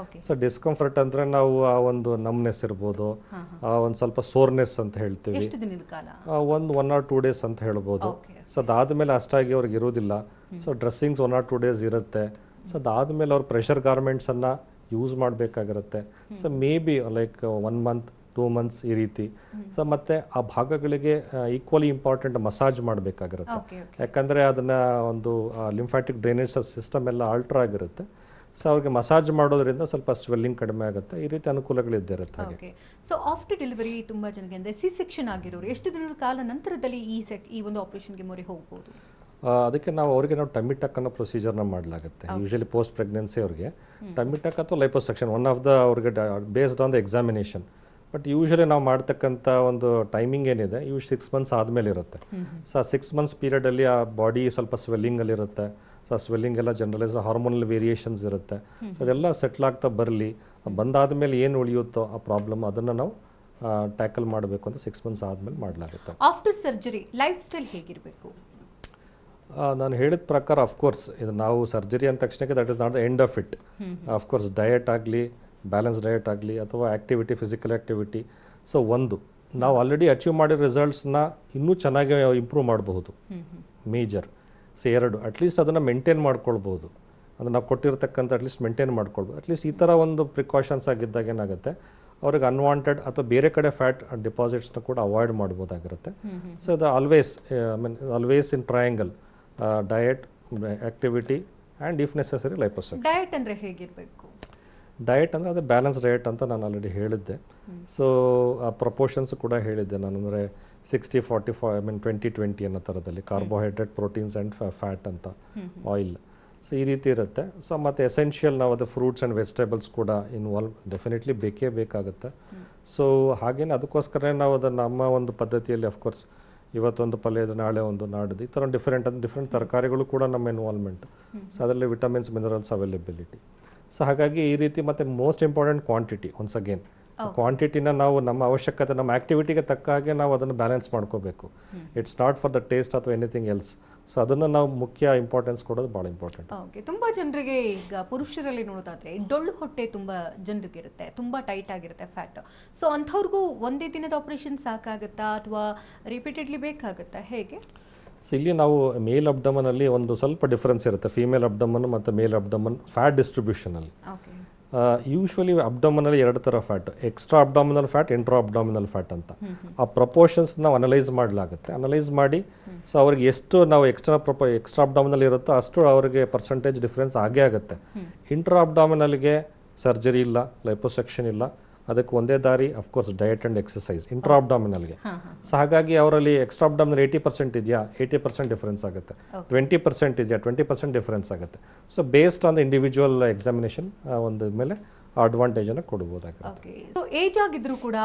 ಸೊ ಡಿಸ್ಕಂಫರ್ಟ್ ಅಂದರೆ ನಾವು ಆ ಒಂದು ನಮ್ನೆಸ್ ಇರ್ಬೋದು, ಒಂದು ಸ್ವಲ್ಪ ಸೋರ್ನೆಸ್ ಅಂತ ಹೇಳ್ತೀವಿ, 1 or 2 days ಅಂತ ಹೇಳ್ಬೋದು. ಸೊ ಅದಾದಮೇಲೆ ಅಷ್ಟಾಗಿ ಅವ್ರಿಗೆ ಇರೋದಿಲ್ಲ. ಸೊ ಡ್ರೆಸ್ಸಿಂಗ್ಸ್ 1 or 2 days ಇರುತ್ತೆ. ಸೊ ಅದಾದಮೇಲೆ ಅವ್ರು ಪ್ರೆಷರ್ ಗಾರ್ಮೆಂಟ್ಸನ್ನು ಯೂಸ್ ಮಾಡಬೇಕಾಗಿರುತ್ತೆ. So maybe like 1 month 2 months ಈ ರೀತಿ. ಸೊ ಮತ್ತು ಆ ಭಾಗಗಳಿಗೆ ಈಕ್ವಲಿ ಇಂಪಾರ್ಟೆಂಟ್ ಮಸಾಜ್ ಮಾಡಬೇಕಾಗಿರುತ್ತೆ. ಯಾಕಂದರೆ ಅದನ್ನು ಒಂದು ಲಿಂಫ್ಯಾಟಿಕ್ ಡ್ರೈನೇಜ್ ಸಿಸ್ಟಮ್ ಎಲ್ಲ ಆಲ್ಟ್ರ್ ಆಗಿರುತ್ತೆ. ಸೊ ಅವ್ರಿಗೆ ಮಸಾಜ್ ಮಾಡೋದ್ರಿಂದ ಸ್ವಲ್ಪ ಸ್ವೆಲ್ಲಿಂಗ್ ಕಡಿಮೆ ಆಗುತ್ತೆ. ಈ ರೀತಿ ಅನುಕೂಲಗಳಿದ್ದೇ ಇರುತ್ತೆ ಹಾಗೆ. ಸೊ ಆಫ್ಟರ್ ಡೆಲಿವರಿ ತುಂಬ ಜನಕ್ಕೆ ಅಂದರೆ ಸಿ ಸೆಕ್ಷನ್ ಆಗಿರೋರು ಎಷ್ಟು ದಿನಗಳ ಕಾಲ ನಂತರದಲ್ಲಿ ಈ ಒಂದು ಆಪರೇಷನ್ಗೆ ಮೊರೆ ಹೋಗ್ಬೋದು? ಅದಕ್ಕೆ ಅವ್ರಿಗೆ ಟಮ್ಮಿ ಟಕ್ ಅನ್ನೋ ಪ್ರೊಸೀಜರ್ನ ಮಾಡಲಾಗುತ್ತೆ. ಯೂಶಲಿ ಪೋಸ್ಟ್ ಪ್ರೆಗ್ನೆನ್ಸಿ ಅವ್ರಿಗೆ ಟಮ್ಮಿ ಟಕ್ ಅಥವಾ ಲೈಪೋಸೆಕ್ಷನ್ ಒನ್ ಆಫ್ ದ ಅವ್ರಿಗೆ based on the examination. But usually ನಾವು ಮಾಡ್ತಕ್ಕಂಥ ಒಂದು ಟೈಮಿಂಗ್ ಏನಿದೆ 6 months ಆದಮೇಲೆ ಇರುತ್ತೆ. ಸೊ ಆ 6 months ಪೀರಿಯಡಲ್ಲಿ ಆ ಬಾಡಿ ಸ್ವಲ್ಪ ಸ್ವೆಲ್ಲಿಂಗಲ್ಲಿರುತ್ತೆ. ಸೊ ಆ ಸ್ವೆಲ್ಲಿಂಗ್ ಎಲ್ಲ ಜನರಲೈಸ್ ಹಾರ್ಮೋನಲ್ ವೇರಿಯೇಷನ್ಸ್ ಇರುತ್ತೆ. ಸೊ ಅದೆಲ್ಲ ಸೆಟ್ಲ್ ಆಗ್ತಾ ಬರಲಿ, ಬಂದಾದಮೇಲೆ ಏನು ಉಳಿಯುತ್ತೋ ಆ ಪ್ರಾಬ್ಲಮ್ ಅದನ್ನು ನಾವು ಟ್ಯಾಕಲ್ ಮಾಡಬೇಕು ಅಂತ 6 months ಆದಮೇಲೆ ಮಾಡಲಾಗುತ್ತೆ. ಆಫ್ಟರ್ ಸರ್ಜರಿ ಲೈಫ್ ಸ್ಟೈಲ್ ಹೇಗಿರಬೇಕು? ನಾನು ಹೇಳಿದ ಪ್ರಕಾರ ಅಫ್ಕೋರ್ಸ್ ಇದು ನಾವು ಸರ್ಜರಿ ಅಂದ ತಕ್ಷಣಕ್ಕೆ that is not the end of it. Of course diet ಆಗಲಿ, ಬ್ಯಾಲೆನ್ಸ್ ಡಯಟ್ ಆಗಲಿ ಅಥವಾ ಆ್ಯಕ್ಟಿವಿಟಿ, ಫಿಸಿಕಲ್ ಆ್ಯಕ್ಟಿವಿಟಿ. ಸೊ ನಾವು ಆಲ್ರೆಡಿ ಅಚೀವ್ ಮಾಡಿರೋ ರಿಸಲ್ಟ್ಸ್ನ ಇನ್ನೂ ಚೆನ್ನಾಗಿ ಇಂಪ್ರೂವ್ ಮಾಡಬಹುದು ಮೇಜರ್. ಸೊ 2 ಅಟ್ಲೀಸ್ಟ್ ಅದನ್ನು ಮೇಂಟೈನ್ ಮಾಡ್ಕೊಳ್ಬೋದು, ಅದನ್ನು ನಾವು ಕೊಟ್ಟಿರ್ತಕ್ಕಂಥ ಅಟ್ಲೀಸ್ಟ್ ಮೇಂಟೈನ್ ಮಾಡ್ಕೊಳ್ಬೋದು. ಅಟ್ಲೀಸ್ಟ್ ಈ ಥರ ಒಂದು ಪ್ರಿಕಾಷನ್ಸ್ ಆಗಿದ್ದಾಗ ಏನಾಗುತ್ತೆ ಅವ್ರಿಗೆ ಅನ್ವಾಂಟೆಡ್ ಅಥವಾ ಬೇರೆ ಕಡೆ ಫ್ಯಾಟ್ ಡಿಪಾಸಿಟ್ಸ್ನ ಕೂಡ ಅವಾಯ್ಡ್ ಮಾಡ್ಬೋದಾಗಿರುತ್ತೆ. ಸೊ ಅದು always in triangle diet, activity and if necessary liposuction. Diet ಅಂದರೆ ಹೇಗಿರಬೇಕು? ಡಯಟ್ ಅಂದರೆ ಅದೇ ಬ್ಯಾಲೆನ್ಸ್ ಡಯಟ್ ಅಂತ ನಾನು ಆಲ್ರೆಡಿ ಹೇಳಿದ್ದೆ. ಸೊ ಆ ಪ್ರಪೋರ್ಷನ್ಸ್ ಕೂಡ ಹೇಳಿದ್ದೆ ನಾನು, ಅಂದರೆ 60-40 20-20 ಅನ್ನೋ ಥರದಲ್ಲಿ ಕಾರ್ಬೋಹೈಡ್ರೇಟ್, ಪ್ರೋಟೀನ್ಸ್ ಆ್ಯಂಡ್ ಫ್ಯಾಟ್ ಅಂತ, ಆಯಿಲ್. ಸೊ ಈ ರೀತಿ ಇರುತ್ತೆ. ಸೊ ಮತ್ತು ಎಸೆನ್ಷಿಯಲ್ ನಾವು ಅದು ಫ್ರೂಟ್ಸ್ ಆ್ಯಂಡ್ ವೆಜಿಟೇಬಲ್ಸ್ ಕೂಡ ಇನ್ವಾಲ್ವ್ ಡೆಫಿನೆಟ್ಲಿ ಬೇಕೇ ಬೇಕಾಗುತ್ತೆ. ಸೊ ಹಾಗೇನೆ ಅದಕ್ಕೋಸ್ಕರ ನಾವು ಅದನ್ನು ನಮ್ಮ ಒಂದು ಪದ್ಧತಿಯಲ್ಲಿ ಅಫ್ಕೋರ್ಸ್ ಇವತ್ತೊಂದು ಪಲ್ಯ ಇದೆ, ನಾಳೆ ಒಂದು, ನಾಡಿದ್ದು, ಈ ಥರ ಡಿಫ್ರೆಂಟ್ ತರಕಾರಿಗಳು ಕೂಡ ನಮ್ಮ ಇನ್ವಾಲ್ವ್ಮೆಂಟ್. ಸೊ ಅದರಲ್ಲಿ ವಿಟಮಿನ್ಸ್, ಮಿನರಲ್ಸ್ ಅವೈಲೇಬಿಲಿಟಿ. ಸೊ ಹಾಗಾಗಿ ಈ ರೀತಿ ಮತ್ತು most important quantity. Once again ಕ್ವಾಂಟಿಟಿನ ನಾವು ನಮ್ಮ ಅವಶ್ಯಕತೆ, ನಮ್ಮ ಆ್ಯಕ್ಟಿವಿಟಿಗೆ ತಕ್ಕ ಹಾಗೆ ನಾವು ಅದನ್ನು ಬ್ಯಾಲೆನ್ಸ್ ಮಾಡ್ಕೋಬೇಕು. It's not for the taste ಅಥವಾ ಎನಿಥಿಂಗ್ ಎಲ್ಸ್. ಸೊ ಅದನ್ನು ನಾವು ಮುಖ್ಯ ಇಂಪಾರ್ಟೆನ್ಸ್ ಕೊಡೋದು ಭಾಳ ಇಂಪಾರ್ಟೆಂಟ್. ಓಕೆ. ತುಂಬ ಜನರಿಗೆ ಈಗ ಪುರುಷರಲ್ಲಿ ನೋಡೋದಾದ್ರೆ ಡೊಳ್ಳು ಹೊಟ್ಟೆ ತುಂಬ ಜನರಿಗೆ ಇರುತ್ತೆ, ತುಂಬ ಟೈಟ್ ಆಗಿರುತ್ತೆ ಫ್ಯಾಟ್. ಸೊ ಅಂಥವ್ರಿಗೂ ಒಂದೇ ದಿನದ ಆಪರೇಷನ್ ಸಾಕಾಗುತ್ತಾ ಅಥವಾ ರಿಪೀಟೆಡ್ಲಿ ಬೇಕಾಗುತ್ತಾ, ಹೇಗೆ? ಸೊ ಇಲ್ಲಿ ನಾವು ಮೇಲ್ ಅಬ್ಡಮನಲ್ಲಿ ಒಂದು ಸ್ವಲ್ಪ ಡಿಫ್ರೆನ್ಸ್ ಇರುತ್ತೆ, ಫೀಮೇಲ್ ಅಬ್ಡಮನ್ ಮತ್ತು ಮೇಲ್ ಅಬ್ಡಮನ್ ಫ್ಯಾಟ್ ಡಿಸ್ಟ್ರಿಬ್ಯೂಷನಲ್ಲಿ. ಯೂಶ್ವಲಿ ಅಬ್ಡಮನಲ್ಲಿ 2 ಥರ fat, extra abdominal fat, intra abdominal fat ಅಂತ. ಆ ಪ್ರಪೋರ್ಷನ್ಸ್ ನಾವು ಅನಲೈಸ್ ಮಾಡಲಾಗುತ್ತೆ. ಅನಲೈಸ್ ಮಾಡಿ ಸೊ ಅವ್ರಿಗೆ ಎಷ್ಟು ನಾವು ಎಕ್ಸ್ಟ್ರಾ ಅಬ್ಡಾಮಿನಲ್ ಇರುತ್ತೋ ಅಷ್ಟು ಅವರಿಗೆ ಪರ್ಸೆಂಟೇಜ್ ಡಿಫ್ರೆನ್ಸ್ ಆಗೇ ಆಗುತ್ತೆ. ಇಂಟ್ರಾ ಅಬ್ಡಾಮಿನಲ್ಗೆ ಸರ್ಜರಿ ಇಲ್ಲ, ಲೈಪೋಸೆಕ್ಷನ್ ಇಲ್ಲ, ಅದಕ್ಕೆ ಒಂದೇ ದಾರಿ of course diet and exercise intra ಅಬ್ಡಾಮಿನಲ್ಗೆ. ಸೊ ಹಾಗಾಗಿ ಅವರಲ್ಲಿ ಎಕ್ಸ್ಟ್ರಾ ಅಬ್ಡಾಮಿನಲ್ 80% ಇದೆಯಾ, 80% ಡಿಫ್ರೆನ್ಸ್ ಆಗುತ್ತೆ, 20% ಇದೆಯಾ, 20% ಡಿಫ್ರೆನ್ಸ್ ಆಗುತ್ತೆ. So based on the individual examination ಒಂದು ಮೇಲೆ ಅಡ್ವಾಂಟೇಜನ್ನು ಕೊಡ್ಬೋದಾಗುತ್ತೆ. ಸೊ ಏಜ್ ಆಗಿದ್ರು ಕೂಡ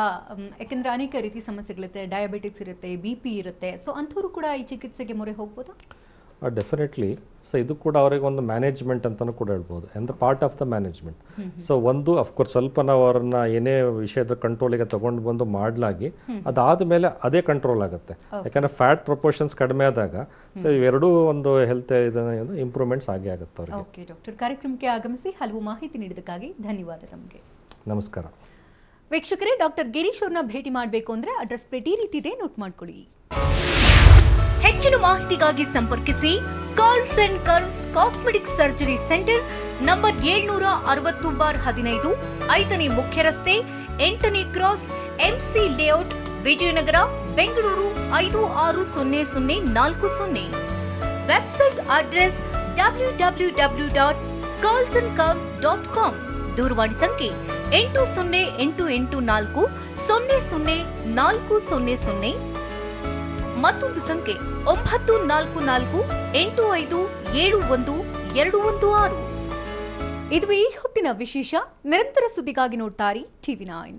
ಯಾಕಂದ್ರೆ ಅನೇಕ ರೀತಿ ಸಮಸ್ಯೆಗಳಿರುತ್ತೆ, ಡಯಾಬಿಟಿಕ್ಸ್ ಇರುತ್ತೆ, BP ಇರುತ್ತೆ, ಸೊ ಅಂಥವ್ರು ಕೂಡ ಈ ಚಿಕಿತ್ಸೆಗೆ ಮೊರೆ ಹೋಗ್ಬೋದಾ? ಡೆಫಿನೆಟ್ಲಿ. ಸೊ ಇದು ಕೂಡ ಅವರಿಗೆ ಒಂದು ಮ್ಯಾನೇಜ್ಮೆಂಟ್ ಅಂತಲೂ ಕೂಡ ಹೇಳ್ಬೋದು, and the part of the management. So ಒಂದು ಅಫ್ಕೋರ್ಸ್ ಸ್ವಲ್ಪ ನಾವು ಅವ್ರನ್ನ ಏನೇ ವಿಷಯದ ಕಂಟ್ರೋಲಿಗೆ ತೊಗೊಂಡು ಬಂದು ಮಾಡಲಾಗಿ ಅದಾದ ಮೇಲೆ ಅದೇ ಕಂಟ್ರೋಲ್ ಆಗುತ್ತೆ. ಯಾಕಂದರೆ ಫ್ಯಾಟ್ ಪ್ರಪೋರ್ಷನ್ಸ್ ಕಡಿಮೆ ಆದಾಗ ಸೊ ಇವೆರಡೂ ಒಂದು ಹೆಲ್ತ್ ಇಂಪ್ರೂವ್ಮೆಂಟ್ಸ್ ಆಗೇ ಆಗುತ್ತೆ ಅವರಿಗೆ. ಓಕೆ ಡಾಕ್ಟರ್, ಕಾರ್ಯಕ್ರಮಕ್ಕೆ ಆಗಮಿಸಿ ಹಲವು ಮಾಹಿತಿ ನೀಡಿದ್ದಕ್ಕಾಗಿ ಧನ್ಯವಾದ ತಮಗೆ. ನಮಸ್ಕಾರ ವೀಕ್ಷಕರೇ, ಡಾಕ್ಟರ್ ಗಿರೀಶ್ ಅವ್ರನ್ನ ಭೇಟಿ ಮಾಡಬೇಕು ಅಂದರೆ ಅಡ್ರೆಸ್ ಪ್ಲೇಟ್ ಈ ರೀತಿ ಇದೆ, ನೋಟ್ ಮಾಡ್ಕೊಳ್ಳಿ. ಹೆಚ್ಚಿನ ಮಾಹಿತಿಗಾಗಿ ಸಂಪರ್ಕಿಸಿ curls and curves cosmetic surgery centre, number 760/15, 5ನೇ ಮುಖ್ಯ ರಸ್ತೆ, 8ನೇ cross, MC layout, Vijayanagar, Bengaluru 560040. Website address www.curlsandcurves.com. ದೂರವಾಣಿ ಸಂಖ್ಯೆ 8088400400. ಮತ್ತೊಂದು ಸಂಖ್ಯೆ 9448571216. ಇದು ಈ ಹೊತ್ತಿನ ವಿಶೇಷ. ನಿರಂತರ ಸುದ್ದಿಗಾಗಿ ನೋಡ್ತಾರೆ TV9.